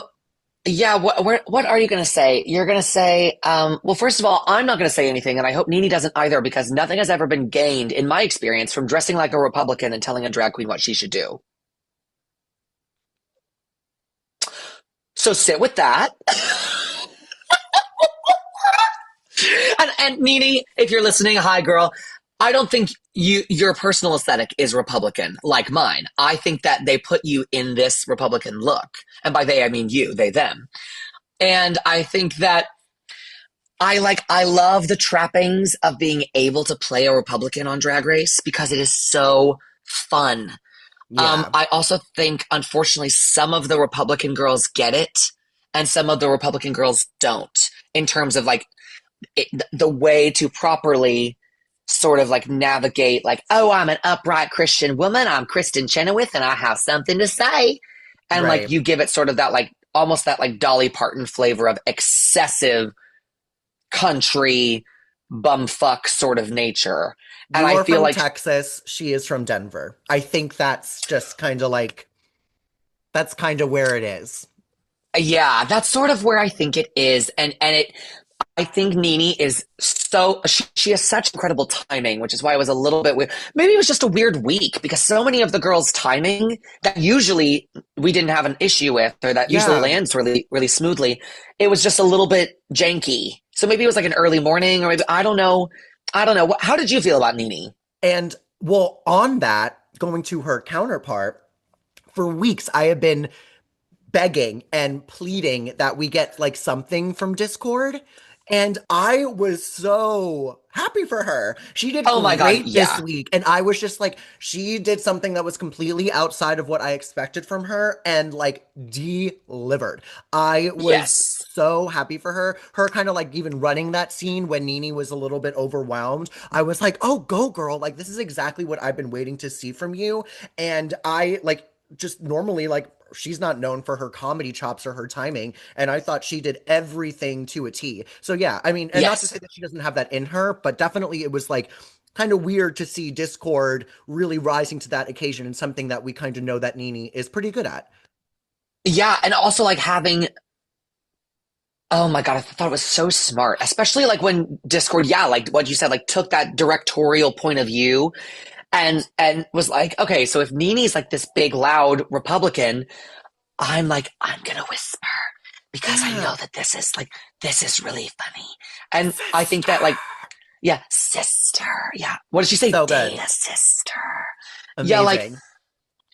yeah, what are you going to say? You're going to say, well, first of all, I'm not going to say anything, and I hope Nene doesn't either, because nothing has ever been gained, in my experience, from dressing like a Republican and telling a drag queen what she should do. So sit with that. And Nene, if you're listening, hi girl. I don't think your personal aesthetic is Republican like mine. I think that they put you in this Republican look. And by they I mean you, they them. And I think that I love the trappings of being able to play a Republican on Drag Race because it is so fun. Yeah. I also think, unfortunately, some of the Republican girls get it, and some of the Republican girls don't. In terms of like the way to properly sort of like navigate, like, oh, I'm an upright Christian woman. I'm Kristen Chenoweth and I have something to say. And like Right. you give it sort of that like almost that like Dolly Parton flavor of excessive country bumfuck sort of nature. And I You're feel from like, Texas. She is from Denver. I think that's just kind of like, that's kind of where it is. yeah, that's sort of where I think it is. And it, I think Nene is she has such incredible timing, which is why it was a little bit weird. Maybe it was just a weird week because so many of the girls' timing that usually we didn't have an issue with or that usually Yeah. lands really, really smoothly, it was just a little bit janky. So maybe it was like an early morning or maybe, I don't know. I don't know. How did you feel about Nene? And well, on that, going to her counterpart, for weeks I have been begging and pleading that we get like something from Discord. And I was so happy for her. She did Oh my God. great this Yeah. week. And I was just like, she did something that was completely outside of what I expected from her and like delivered. I was Yes. so happy for her. Her kind of like even running that scene when Nene was a little bit overwhelmed. I was like, oh, go girl. Like, this is exactly what I've been waiting to see from you. And I like, just normally like she's not known for her comedy chops or her timing, and I thought she did everything to a T. So yeah, I mean, and not to Yes. say that she doesn't have that in her, but definitely it was like kind of weird to see Discord really rising to that occasion and something that we kind of know that Nene is pretty good at. Yeah. And also like having, oh my God, I thought it was so smart, especially like when Discord, yeah, like what you said, like took that directorial point of view and was like, okay, so if Nini's like this big, loud Republican, I'm like, I'm gonna whisper because I know Yeah. that this is really funny. And I think Sister. that like, yeah, sister, yeah. What did she say? So good. Dear sister. Yeah, like Amazing.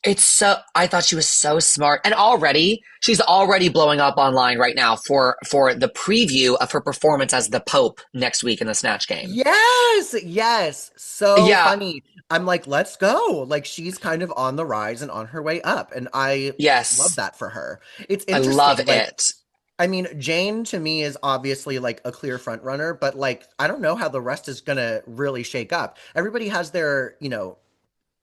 it's so I thought she was so smart. And already she's already blowing up online right now for the preview of her performance as the Pope next week in the Snatch game. Yes, yes. So Yeah, funny. I'm like, let's go. Like she's kind of on the rise and on her way up. And I love yes. that for her. It's I love interesting. Like, it. I mean, Jane to me is obviously like a clear front runner, but like I don't know how the rest is gonna really shake up. Everybody has their,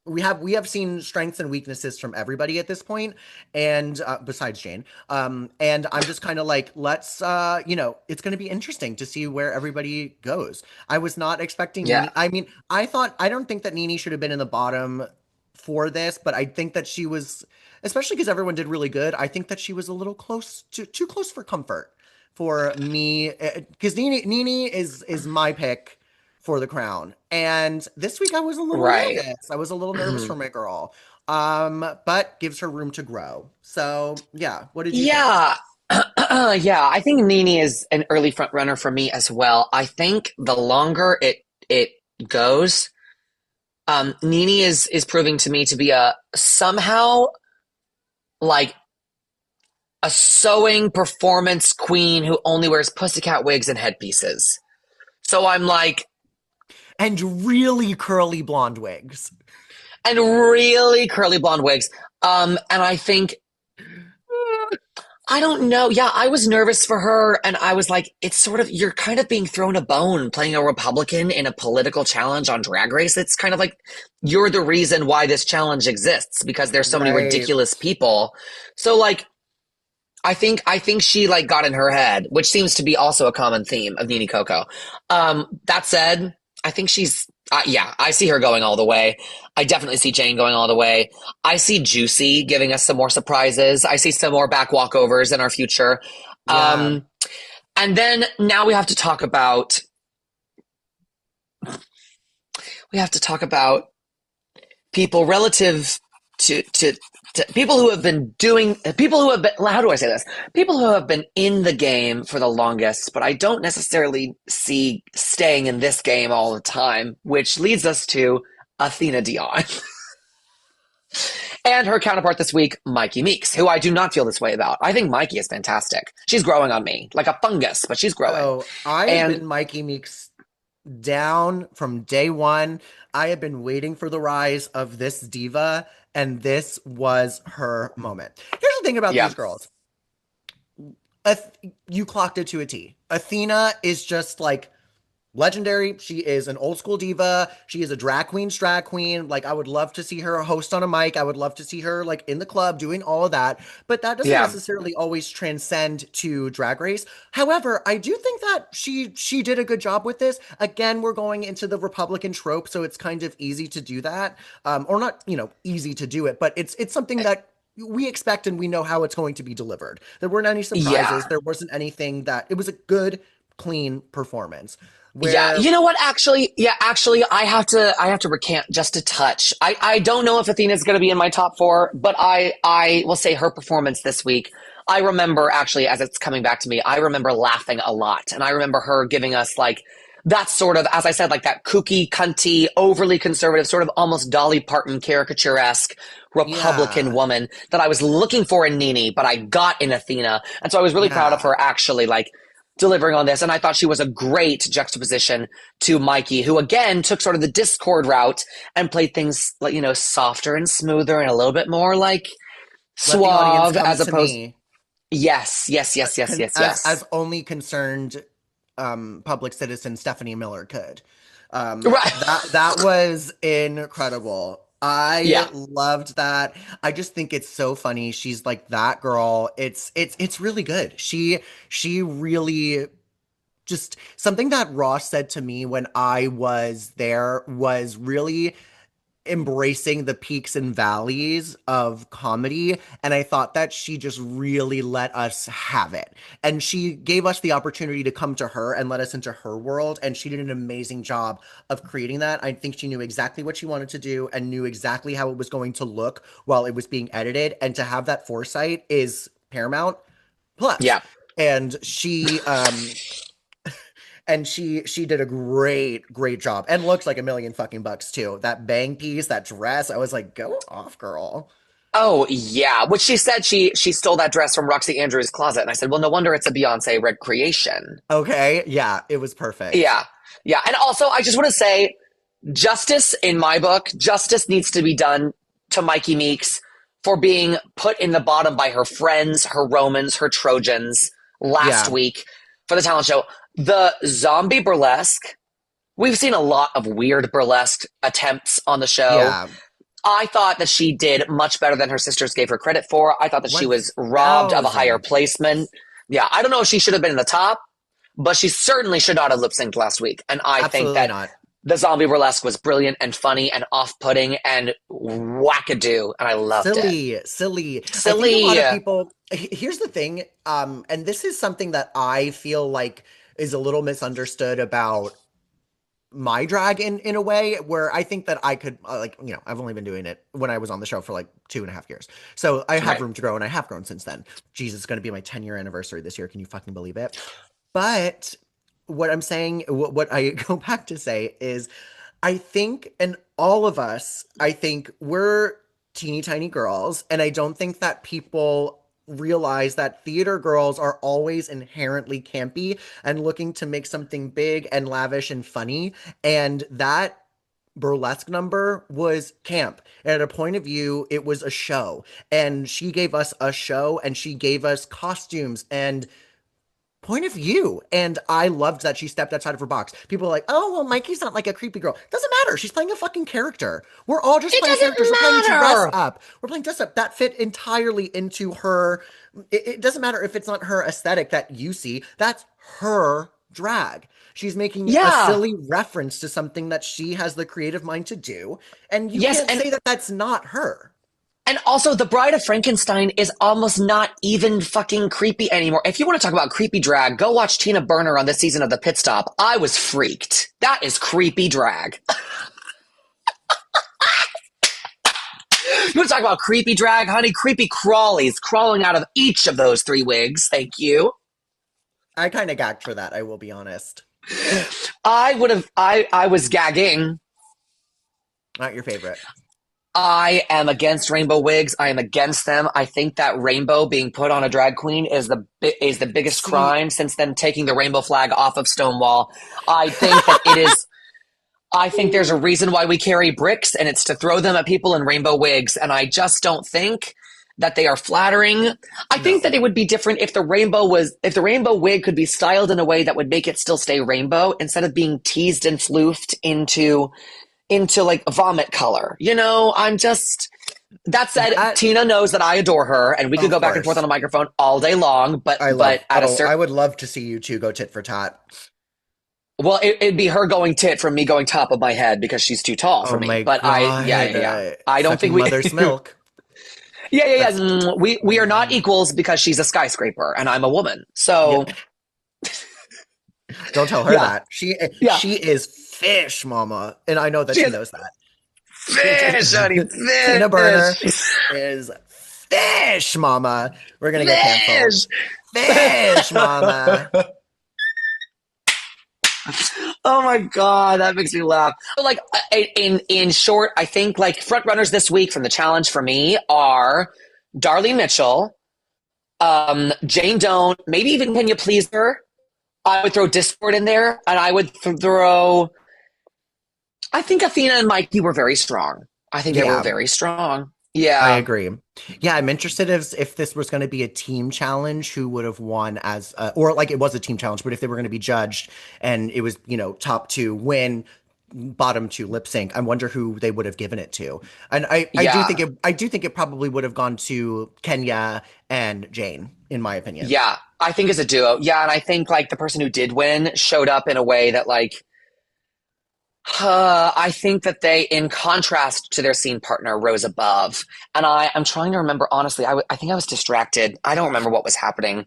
we have seen strengths and weaknesses from everybody at this point, and besides Jane. And I'm just kind of like, let's it's going to be interesting to see where everybody goes. I was not expecting Yeah. Nini. I mean, I don't think that Nini should have been in the bottom for this, but I think that she was, especially because everyone did really good. I think that she was a little too close for comfort for me, because Nini is my pick for the crown. And this week I was a little Right. nervous. I was a little nervous for my girl. But gives her room to grow. So yeah, what did you think? Yeah. Yeah, I think Nini is an early front runner for me as well. I think the longer it goes, Nini is proving to me to be a somehow like a sewing performance queen who only wears pussycat wigs and headpieces. So I'm like, And really curly blonde wigs. and really curly blonde wigs. And I think I don't know. Yeah, I was nervous for her, and I was like, it's sort of, you're kind of being thrown a bone playing a Republican in a political challenge on Drag Race. It's kind of like you're the reason why this challenge exists because there's so many Right. ridiculous people. So like I think she like got in her head, which seems to be also a common theme of Nini Coco. That said, I think she's yeah, I see her going all the way. I definitely see Jane going all the way. I see Juicy giving us some more surprises. I see some more back walkovers in our future. Yeah. Um, and then now we have to talk about people relative to people who have been doing people who have been how do I say this? People who have been in the game for the longest, but I don't necessarily see staying in this game all the time, which leads us to Athena Dion and her counterpart this week, Mikey Meeks, who I do not feel this way about. I think Mikey is fantastic. She's growing on me like a fungus, but she's growing. Oh, I have And been Mikey Meeks down from day one. I have been waiting for the rise of this diva, and this was her moment. Here's the thing about yeah, these girls. You clocked it to a T. Athena is just like legendary. She is an old school diva. She is a drag queen's drag queen. Like, I would love to see her host on a mic. I would love to see her like in the club doing all of that. But that doesn't Yeah. necessarily always transcend to Drag Race. However, I do think that she did a good job with this. Again, we're going into the Republican trope, so it's kind of easy to do that, or not, easy to do it, but it's something that we expect and we know how it's going to be delivered. There weren't any surprises. Yeah. There wasn't anything that it was a good, clean performance. Yeah, Where you know what? Actually, I have to recant just a touch. I don't know if Athena's going to be in my top four, but I will say her performance this week. I remember actually, as it's coming back to me, I remember laughing a lot, and I remember her giving us like that sort of, as I said, like that kooky, cunty, overly conservative, sort of almost Dolly Parton caricature-esque Republican yeah, woman that I was looking for in Nene, but I got in Athena, and so I was really proud of yeah. her actually, like delivering on this. And I thought she was a great juxtaposition to Mikey, who again took sort of the Discord route and played things like, softer and smoother and a little bit more like Let the audience suave come as to opposed. me, Yes, yes, yes, yes, yes, as yes. only concerned public citizen Stephanie Miller could. Right. That was incredible. I Yeah. loved that. I just think it's so funny. She's like that girl. It's really good. She really just something that Ross said to me when I was there was really embracing the peaks and valleys of comedy. And I thought that she just really let us have it. And she gave us the opportunity to come to her and let us into her world. And she did an amazing job of creating that. I think she knew exactly what she wanted to do and knew exactly how it was going to look while it was being edited. And to have that foresight is paramount. Plus, Yeah. and she did a great job and looks like a million fucking bucks too. That bang piece, that dress, I was like, go off, girl. Oh yeah. Which she said she stole that dress from Roxy Andrews' closet. And I said, well, no wonder it's a Beyonce red creation. Okay, yeah, it was perfect. Yeah. Yeah. And also I just want to say justice in my book, justice needs to be done to Mikey Meeks for being put in the bottom by her friends, her Romans, her Trojans last Yeah, week for the talent show. The zombie burlesque, we've seen a lot of weird burlesque attempts on the show. yeah, I thought that she did much better than her sisters gave her credit for. I thought that she was robbed of a higher 1000. placement. Yeah, I don't know if she should have been in the top, but she certainly should not have lip synced last week. And I think Absolutely that not. the zombie burlesque was brilliant and funny and off-putting and wackadoo, and I loved it. Silly. I think a Silly. lot of people, here's the thing, and this is something that I feel like is a little misunderstood about my drag in a way where I think that I could like I've only been doing it when I was on the show for like 2.5 years, so I have Right. room to grow and I have grown since then. Jesus, it's going to be my 10-year anniversary this year. Can you fucking believe it? But what I'm saying, what I go back to say is, I think, and all of us, I think we're teeny tiny girls, and I don't think that people realize that theater girls are always inherently campy and looking to make something big and lavish and funny. And that burlesque number was camp. And at a point of view, it was a show. And she gave us a show and she gave us costumes and point of view. And I loved that she stepped outside of her box. People are like, oh, well, Mikey's not like a creepy girl. Doesn't matter. She's playing a fucking character. We're all just It playing characters. We're playing doesn't dress matter. up. We're playing dress up. That fit entirely into her. It doesn't matter if it's not her aesthetic that you see. That's her drag. She's making a Yeah. silly reference to something that she has the creative mind to do. And you Yes, can't say that that's not her. and also, The Bride of Frankenstein is almost not even fucking creepy anymore. If you want to talk about creepy drag, go watch Tina Burner on this season of The Pit Stop. I was freaked. That is creepy drag. You want to talk about creepy drag, honey? Creepy crawlies crawling out of each of those three wigs. Thank you. I kind of gagged for that, I will be honest. I was gagging. Not your favorite. I am against rainbow wigs. I am against them. I think that rainbow being put on a drag queen is the biggest See, crime since them taking the rainbow flag off of Stonewall. I think that it is. I think there's a reason why we carry bricks, and it's to throw them at people in rainbow wigs. And I just don't think that they are flattering. I think that No. it would be different if the rainbow wig could be styled in a way that would make it still stay rainbow instead of being teased and floofed into like vomit color. I'm just that said, That, Tina knows that I adore her and we could of go back and forth on course. a microphone all day long, but I but love, at a oh, I certain would love to see you two go tit for tat. well, it'd be her going tit from me going top of my head because she's too tall for Oh me. my But yeah, God. yeah, yeah. I don't think Sucking we mother's milk. yeah, yeah, yeah. That's, We are not equals because she's a skyscraper and I'm a woman. yeah. So Don't tell her yeah, that. yeah. She is fish, mama. And I know that She she is knows that. fish, honey, Tina Burner fish, is fish, mama. We're gonna get canceled. fish. Fish, mama. Oh my god, that makes me laugh. Like in short, I think like front runners this week from the challenge for me are Darlene Mitchell, Jane Doan, maybe even Can You Please Her. I would throw Discord in there, and I would throw. I think Athena and Mikey were very strong. I think they were Yeah, very strong. I Yeah, agree. Yeah, I'm interested if this was going to be a team challenge, who would have won or like it was a team challenge, but if they were going to be judged and it was, top two win, bottom two lip sync, I wonder who they would have given it to. And yeah, I do think it probably would have gone to Kenya and Jane, in my opinion. yeah. I think as a duo, yeah, and I think like the person who did win showed up in a way that like I think that they, in contrast to their scene partner, rose above. And I'm trying to remember honestly. I think I was distracted. I don't remember what was happening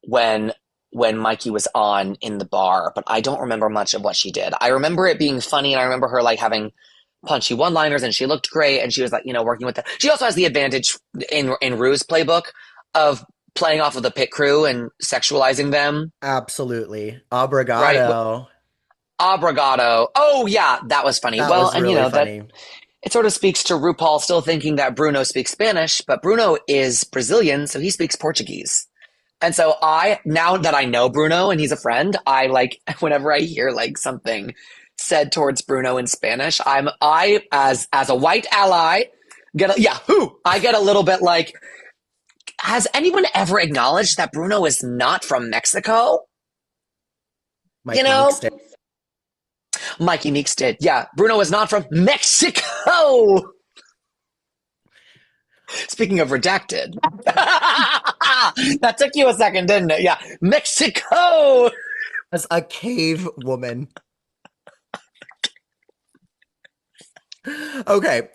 when when Mikey was on in the bar, but I don't remember much of what she did. I remember it being funny, and I remember her like having punchy one-liners, and she looked great, and she was like working with the. She also has the advantage in Rue's playbook of playing off of the pit crew and sexualizing them, Absolutely. right? Obrigado. Obrigado. Oh yeah, that was funny. That Well, was and really that funny. it sort of speaks to RuPaul still thinking that Bruno speaks Spanish, but Bruno is Brazilian, so he speaks Portuguese. And so now that I know Bruno and he's a friend, I like whenever I hear like something said towards Bruno in Spanish, as a white ally I get a little bit like, has anyone ever acknowledged that Bruno is not from Mexico? You Mikey know, Meeks did. Mikey Meeks did. Yeah, Bruno is not from Mexico. Speaking of redacted, that took you a second, didn't it? Yeah, Mexico. As a cave woman. Okay.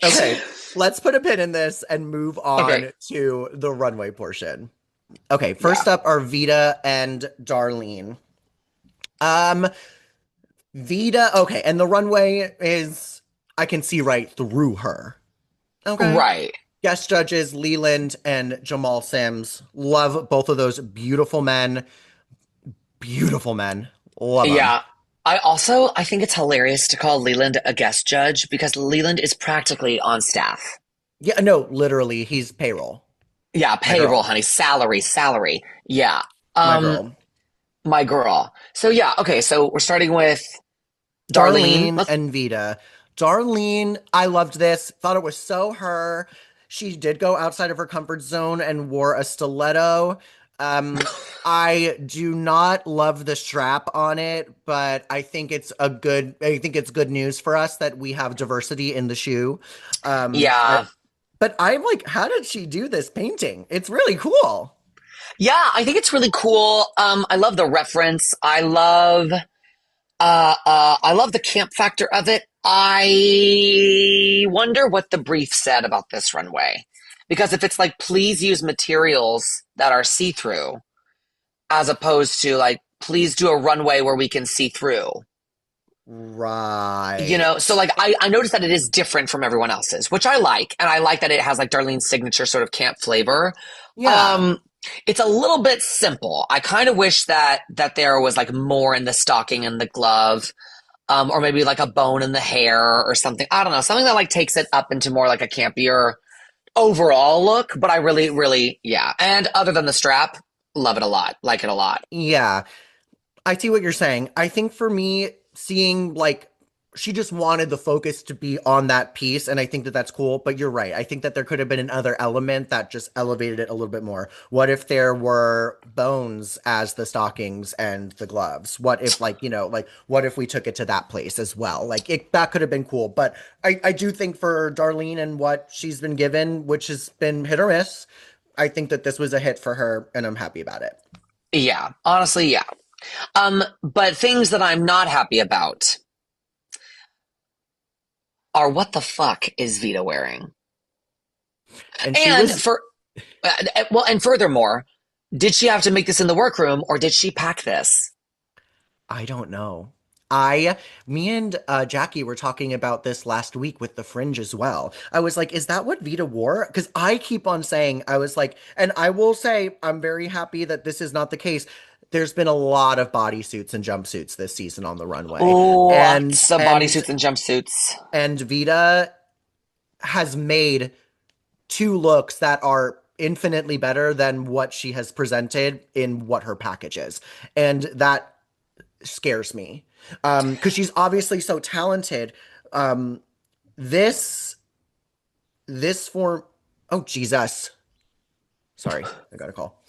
Let's put a pin in this and move Okay, on to the runway portion. Okay, yeah, first up are Vita and Darlene. Um, Vita, okay, and the runway is, I can see right through her. Okay. right. Guest judges Leland and Jamal Sims. Love both of those beautiful men. Beautiful men. Love them. Yeah. I think it's hilarious to call Leland a guest judge because Leland is practically on staff. Yeah, no, literally, he's payroll. Yeah, My payroll, girl. honey, salary. Yeah. My Um, girl. my girl. So yeah, okay, so we're starting with Darlene. Darlene and Vita. Darlene, I loved this. Thought it was so her. She did go outside of her comfort zone and wore a stiletto. Um, I do not love the strap on it, but I think it's good news for us that we have diversity in the shoe. Yeah. But I'm like, how did she do this painting? It's really cool. Yeah, I think it's really cool. I love the reference. I love the camp factor of it. I wonder what the brief said about this runway. Because if it's like, please use materials that are see through, as opposed to like, please do a runway where we can see through. So Right. like I noticed that it is different from everyone else's, which I like. And I like that it has like Darlene's signature sort of camp flavor. Yeah. Um, it's a little bit simple. I kind of wish that there was like more in the stocking and the glove, or maybe like a bone in the hair or something. I don't know, something that like takes it up into more like a campier overall look. But I really, really, yeah. And other than the strap, love it a lot, like it a lot. Yeah. I see what you're saying. I think for me, seeing like she just wanted the focus to be on that piece, and I think that that's cool. But you're right. I think that there could have been another element that just elevated it a little bit more. What if there were bones as the stockings and the gloves? What if, like, like, what if we took it to that place as well? Like, that could have been cool. But I do think for Darlene and what she's been given, which has been hit or miss, I think that this was a hit for her, and I'm happy about it. Yeah, honestly, yeah. But things that I'm not happy about are what the fuck is Vita wearing? And she And was, for well, and furthermore, did she have to make this in the workroom or did she pack this? I don't know. Me and Jackie were talking about this last week with the fringe as well. I was like, is that what Vita wore? Because I keep on saying, I was like, and I will say, I'm very happy that this is not the case. There's been a lot of bodysuits and jumpsuits this season on the runway. And, Lots of and, bodysuits and jumpsuits. and Vita has made two looks that are infinitely better than what she has presented in what her package is. And that scares me. Because she's obviously so talented. Um, this this form. Oh Jesus! Sorry, I got a call.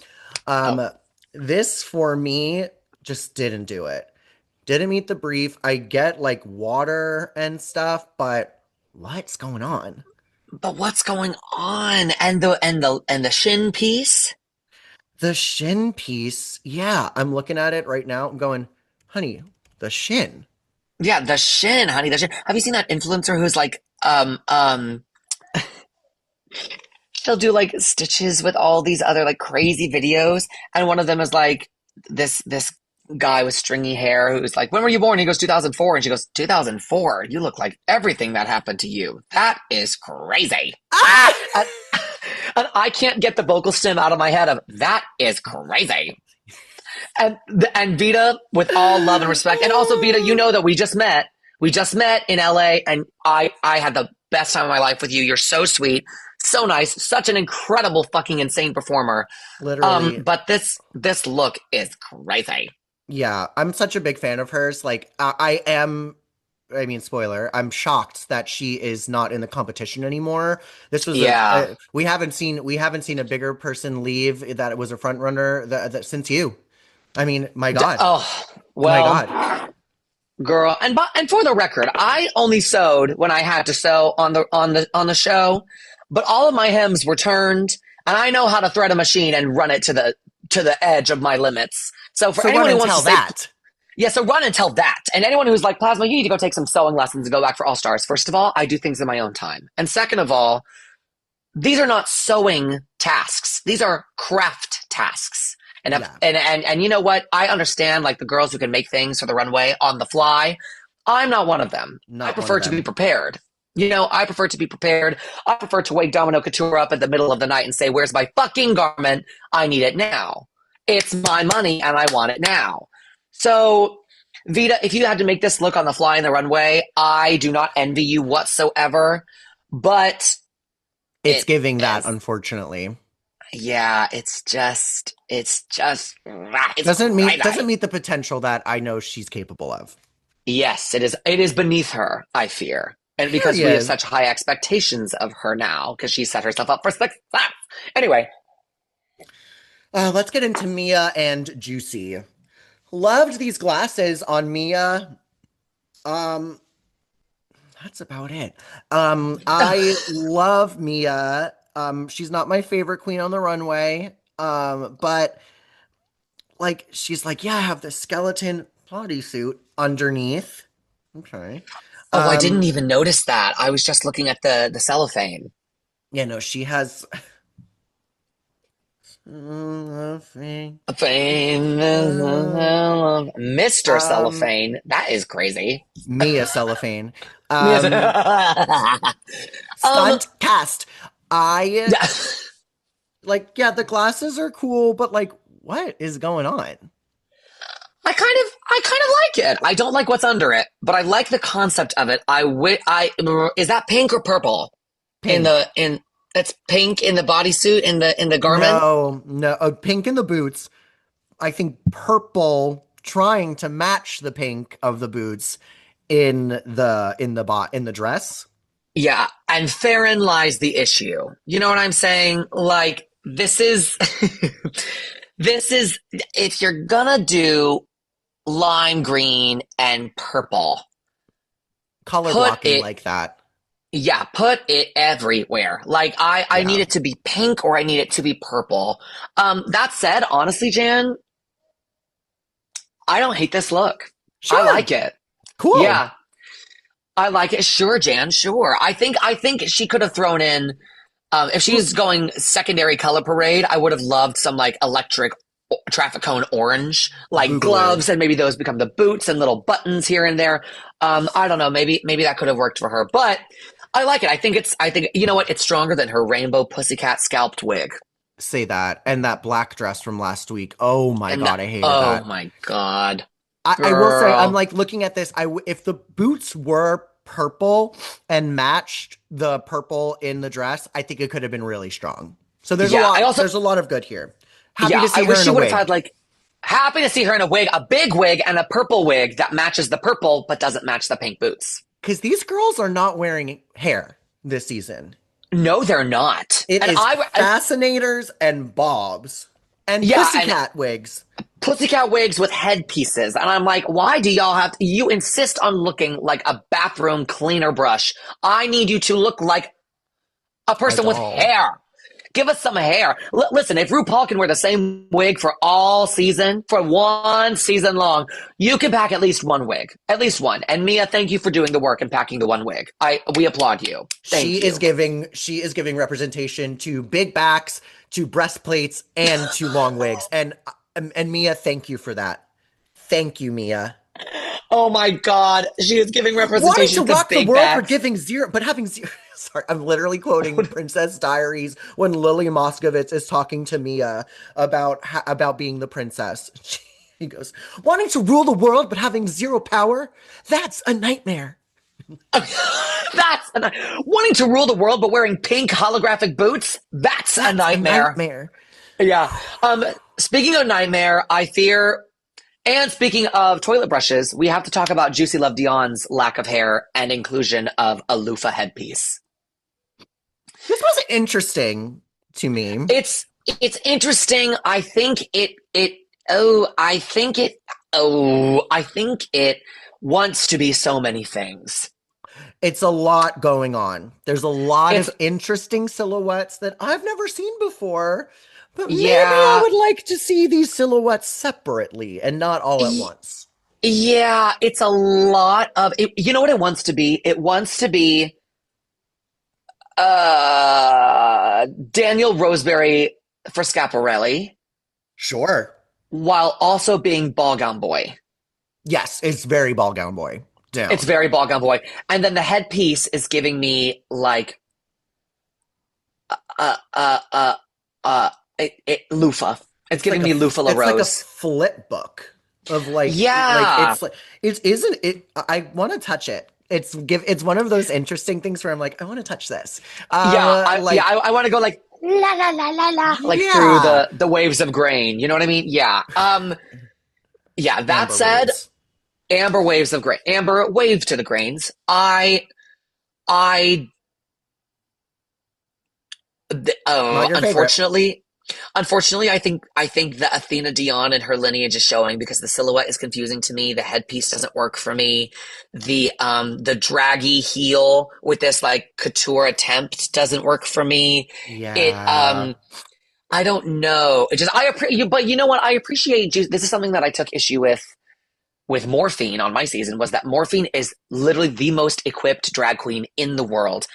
Oh, Um, this for me just didn't do it. Didn't meet the brief. I get like water and stuff, but what's going on? but what's going on? And the shin piece? The shin piece. Yeah, I'm looking at it right now. I'm going, honey, the shin. Yeah, the shin, honey, the shin. Have you seen that influencer who's like, she'll do like stitches with all these other like crazy videos, and one of them is like this guy with stringy hair who's like, "When were you born?" He goes, 2004, and she goes, 2004. You look like everything that happened to you. That is crazy. Ah! And, and I can't get the vocal stem out of my head of that is crazy. And Vita, with all love and respect, and also Vita, you know that we just met. We just met in LA, and I had the best time of my life with you. You're so sweet, so nice, such an incredible fucking insane performer. Literally. But this look is crazy. Yeah, I'm such a big fan of hers. Like, I am, I mean, spoiler, I'm shocked that she is not in the competition anymore. This was Yeah. we haven't seen a bigger person leave that it was a front runner that since you. I mean, my God. Oh My well, God. girl. And for the record, I only sewed when I had to sew on the show, but all of my hems were turned, and I know how to thread a machine and run it to the edge of my limits. So for So run anyone who and wants to tell say, that. yeah, so run and tell that. And anyone who's like, Plasma, you need to go take some sewing lessons and go back for All Stars. First of all, I do things in my own time. And second of all, these are not sewing tasks. These are craft tasks. And if, Yeah, and you know what? I understand like the girls who can make things for the runway on the fly. I'm not one of them. I not one of prefer to be them. prepared. I prefer to be prepared. I prefer to wake Domino Couture up in the middle of the night and say, "Where's my fucking garment? I need it now. It's my money and I want it now." So, Vita, if you had to make this look on the fly in the runway, I do not envy you whatsoever. But It's it giving that, is, unfortunately. yeah, it's Doesn't crazy. meet the potential that I know she's capable of. Yes, it is. It is beneath her, I fear. And because we have Period. such high expectations of her now, because she set herself up for success. Anyway, Let's get into Mia and Juicy. Loved these glasses on Mia. Um, that's about it. I love Mia. She's not my favorite queen on the runway. But like she's like, yeah, I have this skeleton bodysuit underneath. Okay. oh, I didn't Um, even notice that. I was just looking at the cellophane. yeah, no, she has um, Mr. Cellophane. That is crazy. Mia cellophane. Yes. Um, um, stunt cast. I like, yeah, the glasses are cool, but like, what is going on? I kind of like it. I don't like what's under it, but I like the concept of it. I is that pink or purple in Pink. the in that's pink in the bodysuit in the garment? No, no, pink in the boots. I think purple trying to match the pink of the boots. in the dress. Yeah, and therein lies the issue. You know what I'm saying? Like, this is, this is, if you're gonna do lime green and purple, Color put blocking it, like that. yeah, put it everywhere. Like, I need Yeah. it to be pink or I need it to be purple. That said, honestly, Jan, I don't hate this look. I Sure. like it. Cool. Yeah, I like it. Sure, Jan, sure. I think she could have thrown in if she was going secondary color parade, I would have loved some like electric traffic cone orange, like Boogaloo. gloves, and maybe those become the boots and little buttons here and there. I don't know. Maybe that could have worked for her, but I like it. I think you know what? It's stronger than her rainbow pussycat scalped wig. Say that. And that black dress from last week. Oh my And God, I hated oh that. my god, I will say, I'm girl. like looking at this. If the boots were purple and matched the purple in the dress, I think it could have been really strong. So there's a Yeah, I lot. also There's a lot of good here. Happy yeah, to I see her wish in she a would have wig had like happy to see her in a wig, a big wig, and a purple wig that matches the purple but doesn't match the pink boots. because these girls are not wearing hair this season. No, they're not. It And is fascinators and bobs and yeah, and pussycat wigs. pussycat wigs with headpieces. And I'm like, why do y'all have to, you insist on looking like a bathroom cleaner brush. I need you to look like a A person with doll. hair. Give us some hair. Listen, if RuPaul can wear the same wig for all season, for one season long, you can pack at least one wig, at least one. And Mia, thank you for doing the work and packing the one wig. We applaud you. She Thank is you. giving representation to big backs, to breastplates, and to long wigs. And Mia, thank you for that. Thank you, Mia. Oh my God, she is giving Wanting to representation to rock the big world but backs. giving zero, but having zero. Sorry, I'm literally quoting Princess Diaries when Lily Moscovitz is talking to Mia about being the princess. He goes, wanting to rule the world but having zero power? That's a nightmare. That's wanting to rule the world but wearing pink holographic boots. That's a That's a nightmare. nightmare. Yeah. Speaking of nightmare, I fear. And speaking of toilet brushes, we have to talk about Juicy Love Dion's lack of hair and inclusion of a loofah headpiece. This was interesting to me. It's interesting. I think it wants to be so many things. It's a lot going on. There's a lot It's of interesting silhouettes that I've never seen before, but maybe I yeah. would like to see these silhouettes separately and not all at once. Yeah, it's a lot of it, you know what it wants to be? It wants to be Daniel Roseberry for Scaparelli Sure. while also being Ball Gown Boy. Yes, it's very ball gown boy It's down. very Ball Gown Boy. And then the headpiece is giving me like uh uh uh loofah. It's It's like giving a me loofah La it's like a Rose. flip book of like Yeah. it's like it isn't it I want to touch it. It's one of those interesting things where I'm like I want to touch this. Like I want to go like la la la la la like through yeah, the waves of grain. You know what I mean? Yeah. Yeah, that amber said, waves. amber waves of grain. Amber wave to the grains. I Not your favorite. unfortunately, I think that Athena Dion and her lineage is showing because the silhouette is confusing to me. The headpiece doesn't work for me. The draggy heel with this like couture attempt doesn't work for me. It Yeah. I don't know. It just but you know what? I appreciate this is something that I took issue with Morphine on my season was that Morphine is literally the most equipped drag queen in the world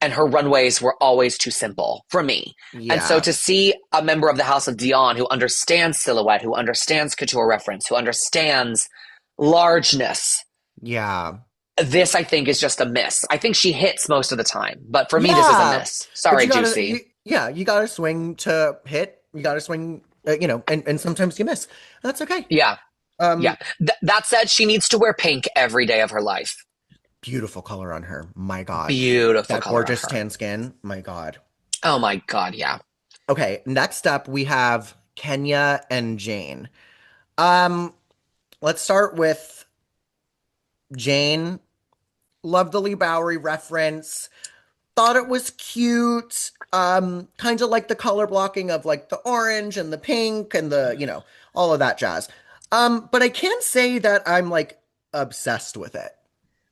and her runways were always too simple for me. And so Yeah. to see a member of the House of Dion who understands silhouette, who understands couture reference, who understands largeness, Yeah. this I think is just a miss. I think she hits most of the time, but for me this is a Yeah. miss. But Sorry, Juicy. you gotta swing to hit. You gotta swing, and sometimes you miss. That's okay. Yeah, yeah. Um, That said, she needs to wear pink every day of her life. Beautiful color on her. My God. Beautiful That color on gorgeous her. tan skin. My God. Oh my God, yeah. Okay, next up we have Kenya and Jane. Um, let's start with Jane, loved the Lee Bowery reference. Thought it was cute. Kind of like the color blocking of like the orange and the pink and all of that jazz. But I can't say that I'm like obsessed with it.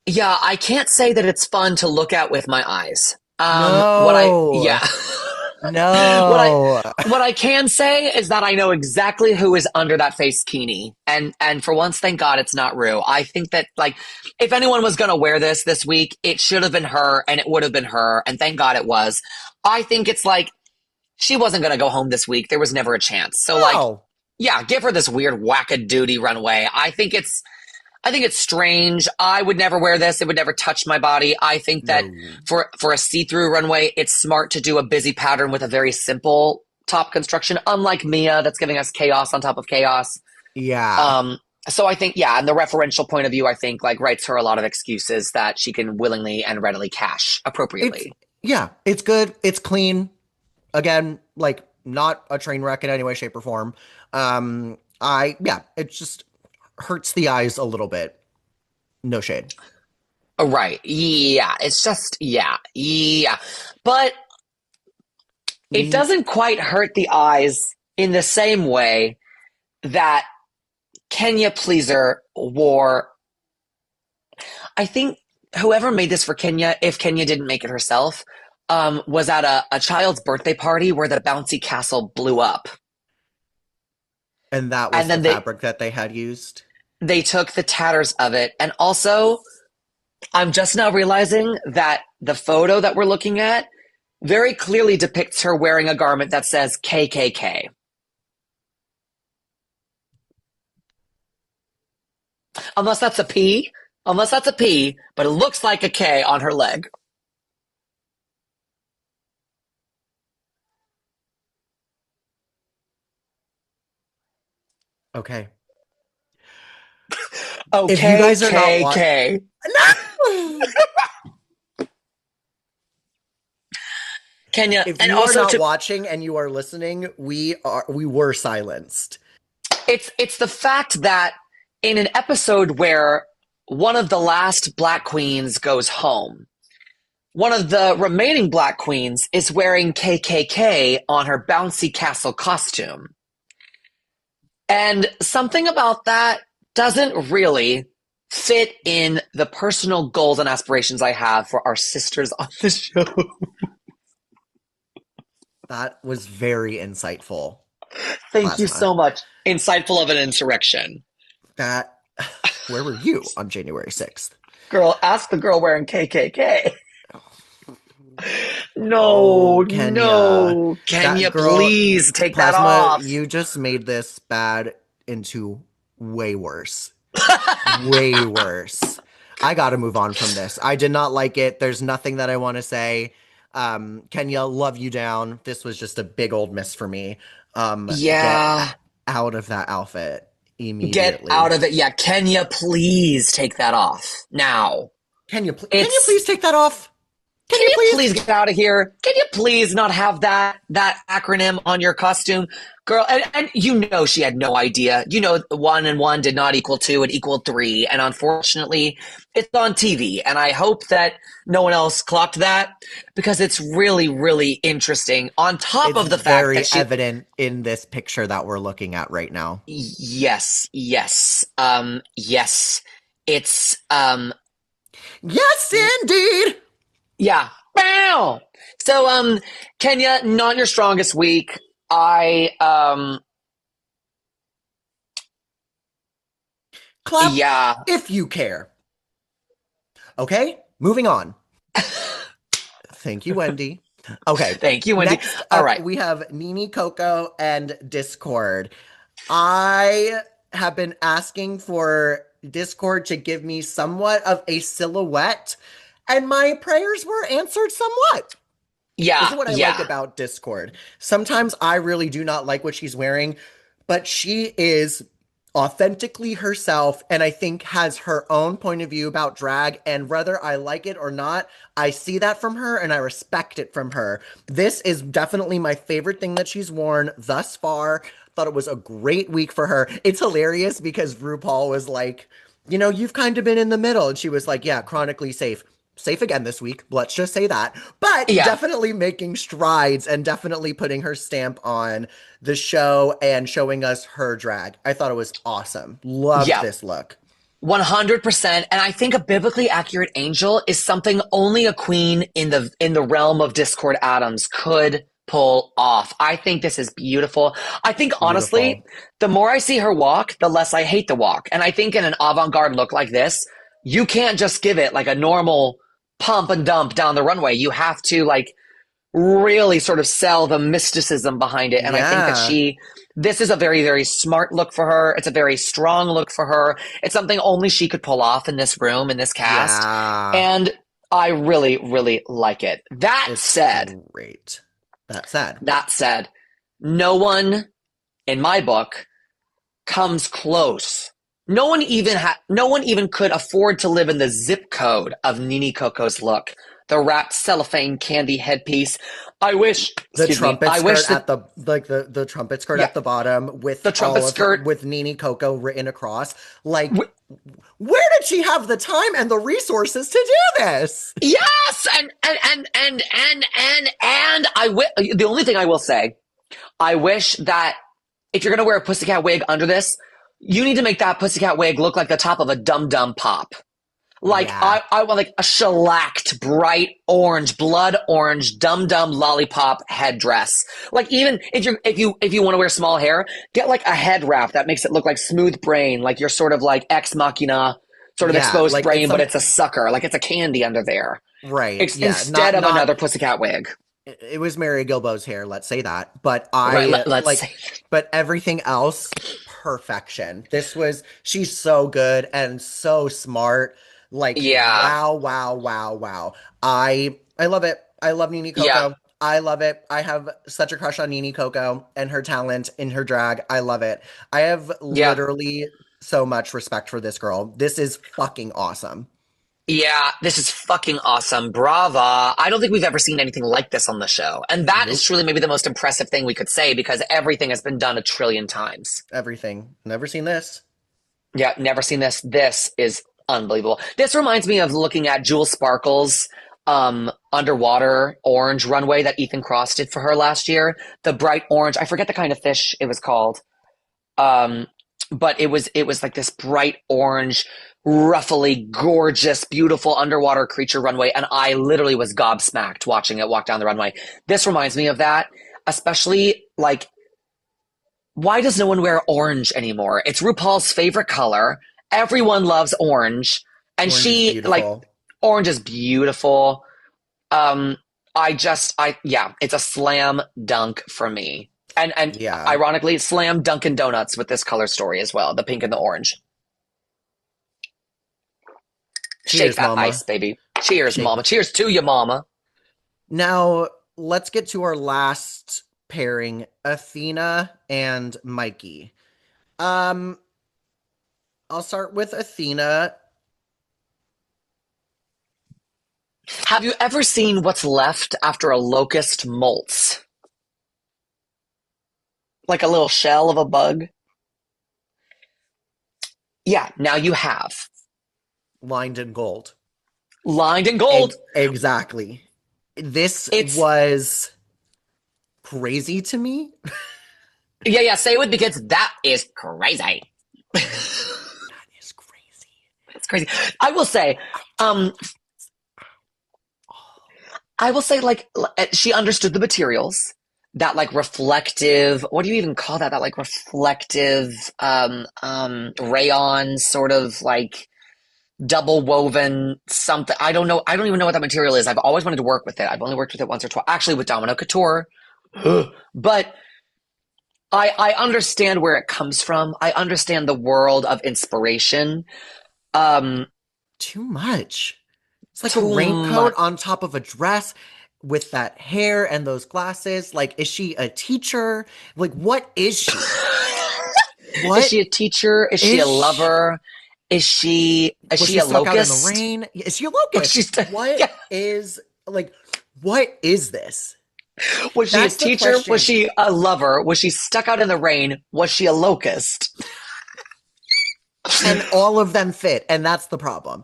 Yeah, I can't say that it's fun to look at with my eyes. No, Yeah. what I, no. what I can say is that I know exactly who is under that face kini. And for once, thank God it's not Rue. I think that like, if anyone was going to wear this week, it should have been her and it would have been her. And thank God it was. I think it's like, she wasn't going to go home this week. There was never a chance. So like, No, yeah, give her this weird wackadoodie runway. I think it's strange. I would never wear this. It would never touch my body. I think that no. for a see-through runway, it's smart to do a busy pattern with a very simple top construction, unlike Mia, that's giving us chaos on top of chaos. Yeah. Um, so I think, yeah, and the referential point of view, I think, like, writes her a lot of excuses that she can willingly and readily cash It's appropriately. yeah, it's good. It's clean. Again, like not a train wreck in any way, shape, or form. Yeah, it just hurts the eyes a little bit. No shade. Oh, right. Yeah. It's just, yeah. Yeah. But it Mm, doesn't quite hurt the eyes in the same way that Kenya Pleaser wore. I think whoever made this for Kenya, if Kenya didn't make it herself, was at a child's birthday party where the bouncy castle blew up. and that And was the then fabric that they had used. they took the tatters of it. And also, I'm just now realizing that the photo that we're looking at very clearly depicts her wearing a garment that says KKK. Unless that's a P. Unless that's a P, but it looks like a K on her leg. Okay. If you Okay, guys are not K what K. no! Kenya, If and you are also not to watching and you are listening, we were silenced. it's the fact that in an episode where one of the last Black Queens goes home, one of the remaining Black Queens is wearing KKK on her bouncy castle costume. And something about that doesn't really fit in the personal goals and aspirations I have for our sisters on the show. That was very insightful, Thank you Plasma. so much. Insightful of an insurrection. That where were you on January 6th? Girl, ask the girl wearing KKK. No, Oh, Kenya. no. Can That you girl, please take that Plasma, off? you just made this bad into way worse. Way worse. I gotta move on from this. I did not like it. There's nothing that I want to say. Kenya, love you down. This was just a big old miss for me. Get Yeah, out of that outfit get out immediately. of it. Yeah, can you please take that off now? Can you It's please take that off? Can Can you you please? please get out of here? Can you please not have that acronym on your costume? Girl, and you know she had no idea. You know, one and one did not equal two, it equaled three. And unfortunately, it's on TV. And I hope that no one else clocked that because it's really, really interesting. On top It's of the fact that very she, evident in this picture that we're looking at right now. yes, yes, yes, it's, Yes, indeed. yeah. Bow. So, Kenya, not your strongest week. I Clap yeah. if you care. Okay, moving on. Thank you, Wendy. Okay, Thank you, Wendy. next All up right. we have Nini Coco and Discord. I have been asking for Discord to give me somewhat of a silhouette, and my prayers were answered somewhat. This Yeah, is what I like yeah. about Discord. Sometimes I really do not like what she's wearing, but she is authentically herself and I think has her own point of view about drag. And whether I like it or not, I see that from her and I respect it from her. This is definitely my favorite thing that she's worn thus far. Thought it was a great week for her. It's hilarious because RuPaul was like, you've kind of been in the middle. And she was like, yeah, chronically safe. Safe again this week. Let's just say that. But Yeah. definitely making strides and definitely putting her stamp on the show and showing us her drag. I thought it was awesome. Loved Yeah. this look. 100%. And I think a biblically accurate angel is something only a queen in the realm of Discord Adams could pull off. I think this is beautiful. I think honestly, Beautiful. the more I see her walk, the less I hate the walk. And I think in an avant-garde look like this, you can't just give it like a normal pump and dump down the runway. You have to like really sort of sell the mysticism behind it. And I think that Yeah. this is a very, very smart look for her. It's a very strong look for her. It's something only she could pull off in this room, in this cast. Yeah. And I really, really like it. It's great. That said, no one in my book comes close. No one even could afford to live in the zip code of Nini Coco's look. The wrapped cellophane candy headpiece. I wish, The excuse me, trumpet I wish skirt that, at the trumpet skirt yeah, at the bottom with the trumpet all of her skirt. with Nini Coco written across. Like, where did she have the time and the resources to do this? Yes, and the only thing I will say, I wish that if you're gonna wear a pussycat wig under this, you need to make that pussycat wig look like the top of a dum dum pop. Like Yeah. I want like a shellacked, bright orange, blood orange, dum dum lollipop headdress. Like even if you want to wear small hair, get like a head wrap that makes it look like smooth brain, like you're sort of like ex machina, sort of Yeah, exposed like it's brain, but some it's a sucker, like it's a candy under there, right. Yeah, instead of not another pussycat wig. it was Mary Gilbo's hair, let's say that. But Right? I Let's like say, but everything else perfection. She's so good and so smart. Like yeah, wow, wow, wow, wow. I love it. I love Nini yeah, Coco. I love it. I have such a crush on Nini Coco and her talent in her drag. I love it. I have yeah. literally so much respect for this girl. This is fucking awesome. Yeah, this is fucking awesome. Brava. I don't think we've ever seen anything like this on the show. And that is Nope. truly maybe the most impressive thing we could say because everything has been done a trillion times. Everything. Never seen this. Yeah, never seen this. This is unbelievable. This reminds me of looking at Jewel Sparkle's underwater orange runway that Ethan Cross did for her last year. The bright orange. I forget the kind of fish it was called. Um, but it was like this bright orange, ruffly, gorgeous, beautiful underwater creature runway, and I literally was gobsmacked watching it walk down the runway. This reminds me of that, especially like why does no one wear orange anymore? It's RuPaul's favorite color. Everyone loves orange, and Orange is she like beautiful. orange is beautiful. Um, yeah, it's a slam dunk for me. And Yeah. ironically, slam Dunkin' Donuts with this color story as well, the pink and the orange. Shake Cheers, that mama. ice, baby. Cheers, Shake. mama. Cheers to you, mama. Now, let's get to our last pairing, Athena and Mikey. Um, I'll start with Athena. Have you ever seen what's left after a locust molts? Like a little shell of a bug? Yeah, now you have. Lined in gold. Lined in gold. Exactly. This It's was crazy to me. yeah, yeah, say it with because that is crazy. That is crazy. It's crazy. I will say, um, I will say, like, she understood the materials. That like reflective, what do you even call that? That like reflective, rayon sort of like double woven something. I don't know. I don't even know what that material is. I've always wanted to work with it. I've only worked with it once or twice, actually with Domino Couture. But I understand where it comes from. I understand the world of inspiration. Um, Too much. It's like a too raincoat much. on top of a dress with that hair and those glasses. Like, is she a teacher? Like, what is she? Is What she a teacher? Is she is a she? lover? Is Was she she a stuck out in the locust? rain? Is she a Is locust? she st- What yeah. is like what is this? Was she a That's the teacher? Was question. she a lover? Was she stuck out in the rain? Was she a locust? and all of them fit, and that's the problem.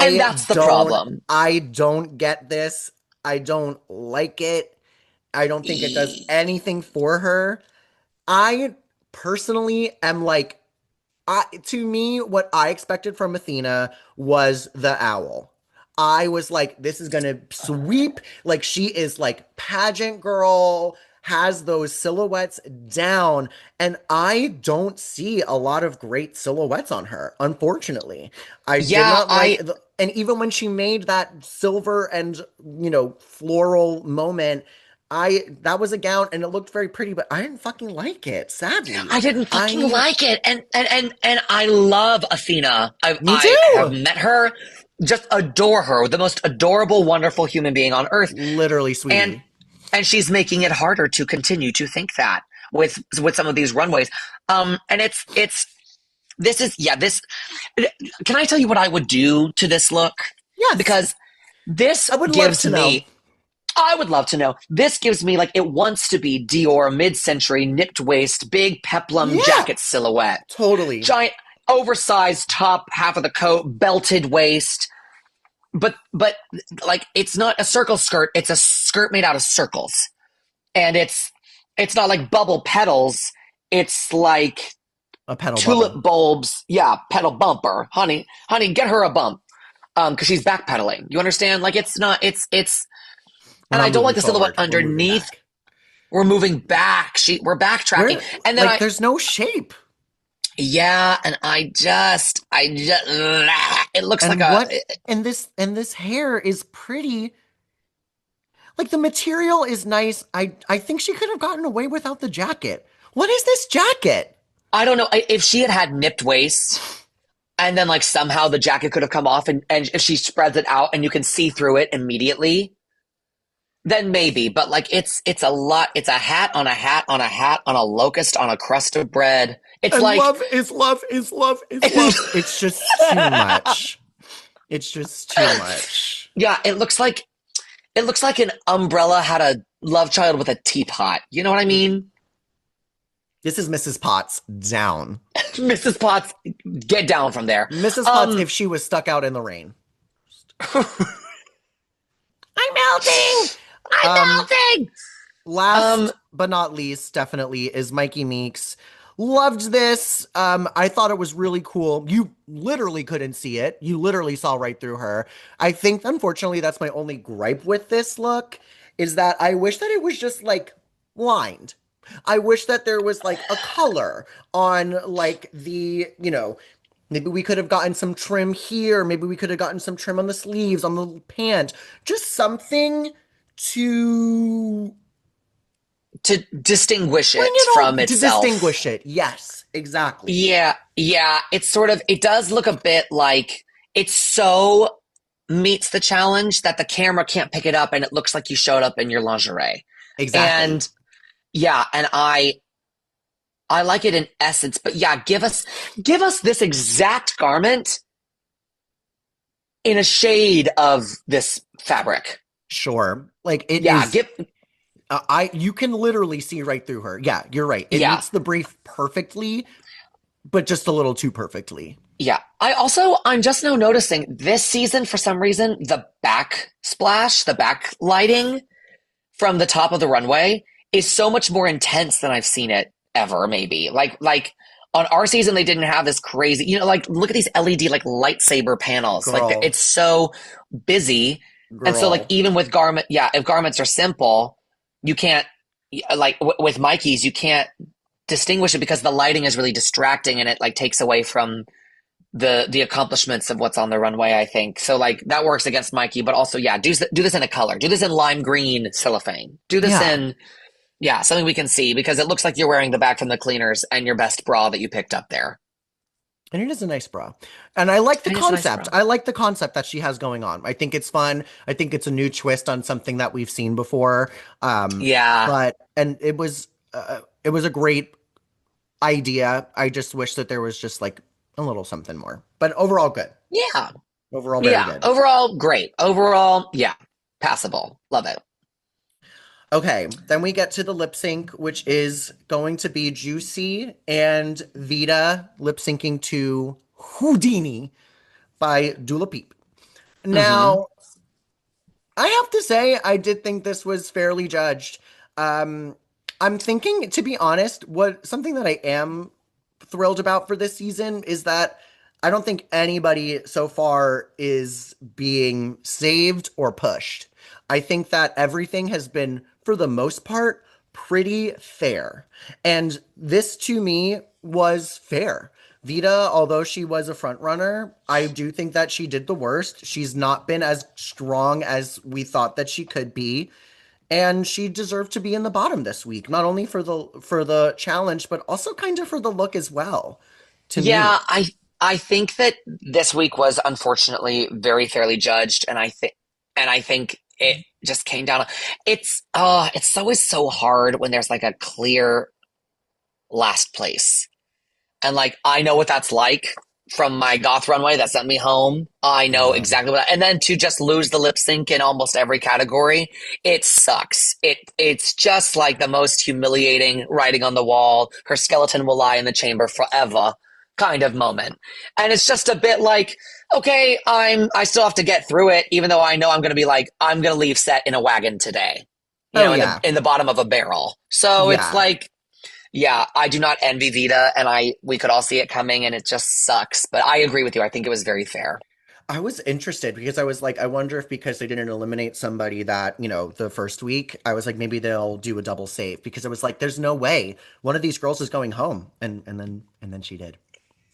And I that's the don't problem. I don't get this. I don't like it. I don't think it does anything for her. I personally am like, to me, what I expected from Athena was the owl. I was like, this is gonna sweep. Like, she is like pageant girl, has those silhouettes down. And I don't see a lot of great silhouettes on her, unfortunately. I did Yeah, not like and even when she made that silver and, floral moment, that was a gown and it looked very pretty, but I didn't fucking like it, sadly. I didn't fucking I like it. And I love Athena. Me I have too. met her, just adore her, the most adorable, wonderful human being on earth. Literally, And sweetie. and she's making it harder to continue to think that with some of these runways. And it's this is yeah, this can I tell you what I would do to this look? Yes, Because this I would love gives to know. me I would love to know. This gives me like it wants to be Dior mid-century nipped waist, big peplum Yeah, jacket silhouette, totally. giant oversized top half of the coat, belted waist. But like it's not a circle skirt, it's a skirt made out of circles. And it's not like bubble petals, it's like A pedal tulip bubble. bulbs. Yeah, pedal bumper. Honey, get her a bump. Because she's backpedaling. You understand? Like it's not it's We're and I not don't like moving the silhouette forward. We're moving underneath. back. We're moving back. We're backtracking. We're And then like, there's no shape. yeah, and I just, it looks like And a, what? And this hair is pretty. Like, the material is nice. I think she could have gotten away without the jacket. What is this jacket? I don't know if she had had nipped waist and then like somehow the jacket could have come off and if she spreads it out and you can see through it immediately, then maybe. But like it's a lot. It's a hat on a hat on a hat on a locust on a crust of bread. It's And like love is love is love is love. It's just too much. It's just too much. yeah, it looks like an umbrella had a love child with a teapot. You know what I mean? This is Mrs. Potts down. Mrs. Potts, get down from there. Mrs. Potts, Um, if she was stuck out in the rain. I'm melting. I'm Um, melting. Um, Last but not least, definitely is Mikey Meeks. Loved this. I thought it was really cool. You literally couldn't see it. You literally saw right through her. I think, unfortunately, that's my only gripe with this look, is that I wish that it was just like lined. I wish that there was like a color on like maybe we could have gotten some trim here. Maybe we could have gotten some trim on the sleeves, on the pant. Just something to to distinguish bring it it from all to itself. distinguish it. Yes, exactly. Yeah, yeah. It's sort of, it does look a bit like it's so meets the challenge that the camera can't pick it up and it looks like you showed up in your lingerie. Exactly. And yeah, and I like it in essence, but yeah, give us this exact garment in a shade of this fabric. Sure. Like, it Yeah, is give I you can literally see right through her. Yeah, you're right. It yeah. meets the brief perfectly, but just a little too perfectly. Yeah. I'm just now noticing this season, for some reason, the backsplash, the backlighting from the top of the runway is so much more intense than I've seen it ever, maybe. Like on our season, they didn't have this crazy, like look at these LED like lightsaber panels. Like Girl, it's so busy. And so like girl. even with if garments are simple, you can't like with Mikey's, you can't distinguish it because the lighting is really distracting and it like takes away from the accomplishments of what's on the runway, I think. So like that works against Mikey, but also yeah, do this in a color. Do this in lime green cellophane. Do this Yeah. in yeah, something we can see because it looks like you're wearing the back from the cleaners and your best bra that you picked up there. And it is a nice bra. And I like the And it's a nice concept. bra. I like the concept that she has going on. I think it's fun. I think it's a new twist on something that we've seen before. Yeah. But and it was a great idea. I just wish that there was just like a little something more. But overall good. Yeah. Overall very Yeah. good. Overall, great. Overall, yeah. Passable. Love it. Okay, then we get to the lip sync, which is going to be Juicy and Vita lip syncing to Houdini by Dula Peep. Mm-hmm. Now, I have to say, I did think this was fairly judged. Um, I'm thinking, to be honest, what something that I am thrilled about for this season is that I don't think anybody so far is being saved or pushed. I think that everything has been, for the most part, pretty fair. And this to me was fair. Vita, although she was a front runner, I do think that she did the worst. She's not been as strong as we thought that she could be, and she deserved to be in the bottom this week, not only for the challenge, but also kind of for the look as well, to me. Yeah, I think that this week was unfortunately very fairly judged, and I think it just came down. It's always so hard when there's like a clear last place. And like I know what that's like from my goth runway that sent me home. I know Yeah. exactly and then to just lose the lip sync in almost every category, it sucks. It's just like the most humiliating writing on the wall. Her skeleton will lie in the chamber forever kind of moment. And it's just a bit like, okay, I still have to get through it, even though I know I'm gonna leave set in a wagon today. Oh yeah. In the bottom of a barrel. So it's Yeah. like yeah, I do not envy Vita, and I we could all see it coming, and it just sucks. But I agree with you. I think it was very fair. I was interested because I was like, I wonder if because they didn't eliminate somebody that, the first week, I was like, maybe they'll do a double save because I was like, there's no way one of these girls is going home. And then she did.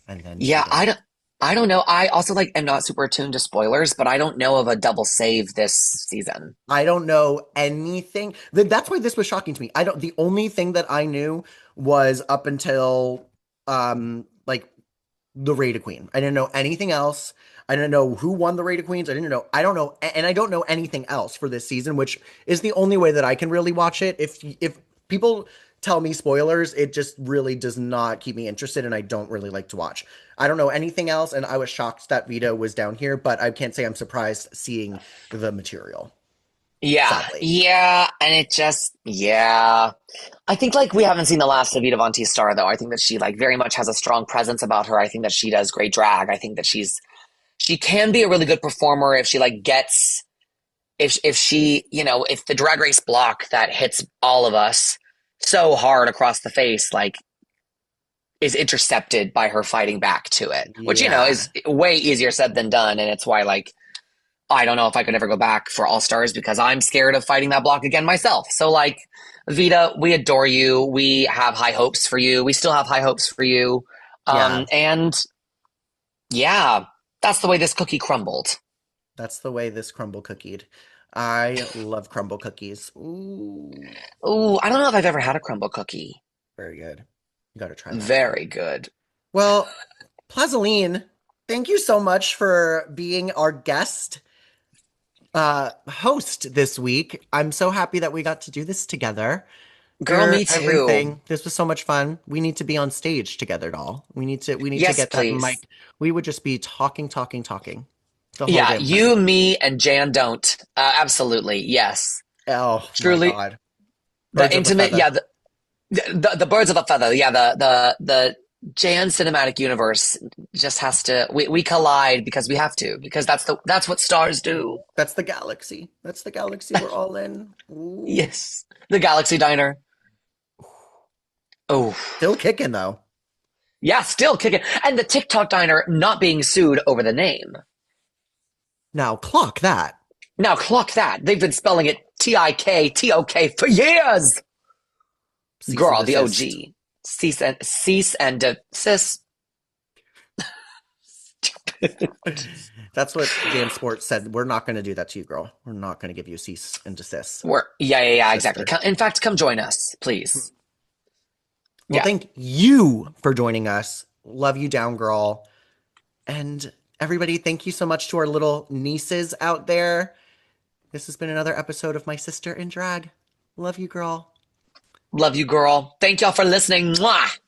And then she Yeah, did. I don't know. I also like am not super attuned to spoilers, but I don't know of a double save this season. I don't know anything. That's why this was shocking to me. The only thing that I knew was up until like the Raid Queen. I didn't know anything else. I didn't know who won the Raid of Queens. I don't know, and I don't know anything else for this season, which is the only way that I can really watch it. If people tell me spoilers, it just really does not keep me interested, and I don't really like to watch. I don't know anything else, and I was shocked that Vito was down here, but I can't say I'm surprised seeing the material. Yeah, Sadly, yeah, and it just yeah. I think like we haven't seen the last of Vita Von Star though. I think that she like very much has a strong presence about her. I think that she does great drag. I think that she can be a really good performer if she like gets if she, if the drag race block that hits all of us so hard across the face, like is intercepted by her fighting back to it, which, yeah, is way easier said than done. And it's why, like, I don't know if I could ever go back for All Stars because I'm scared of fighting that block again myself. So, like, Vita, we adore you. We have high hopes for you. We still have high hopes for you. yeah. And yeah, that's the way this cookie crumbled. That's the way this crumble cookied. I love crumble cookies. Ooh, Ooh, I don't know if I've ever had a crumble cookie. very good. You got to try that one. Very good. Well, Plazaline, thank you so much for being our guest host this week. I'm so happy that we got to do this together. Girl, You're me too. everything. This was so much fun. We need to be on stage together, doll. We need to Yes, get that please. mic. We would just be talking, talking, talking the whole Yeah, damn time. you, me, and Jan don't. Absolutely. Yes. Oh my Truly, God. the Birds of a intimate, feather. yeah, the birds of a feather. Yeah, the Jan cinematic universe just has to we collide because we have to because that's what stars do. That's the galaxy. That's the galaxy we're all in. Ooh. Yes. The Galaxy Diner. Oh. Still kicking though. Yeah, still kicking. And the TikTok Diner not being sued over the name. Now clock that. Now clock that. They've been spelling it TIKTOK for years. Cease and Girl, the desist. OG. Cease and desist. That's what Jan Sports said. We're not going to do that to you, girl. We're not going to give you cease and desist, Yeah, exactly. sister. In fact, come join us, please. Well, Yeah. thank you for joining us. Love you down, girl. And everybody, thank you so much to our little nieces out there. This has been another episode of My Sister in Drag. Love you, girl. Love you, girl. Thank y'all for listening. Mwah!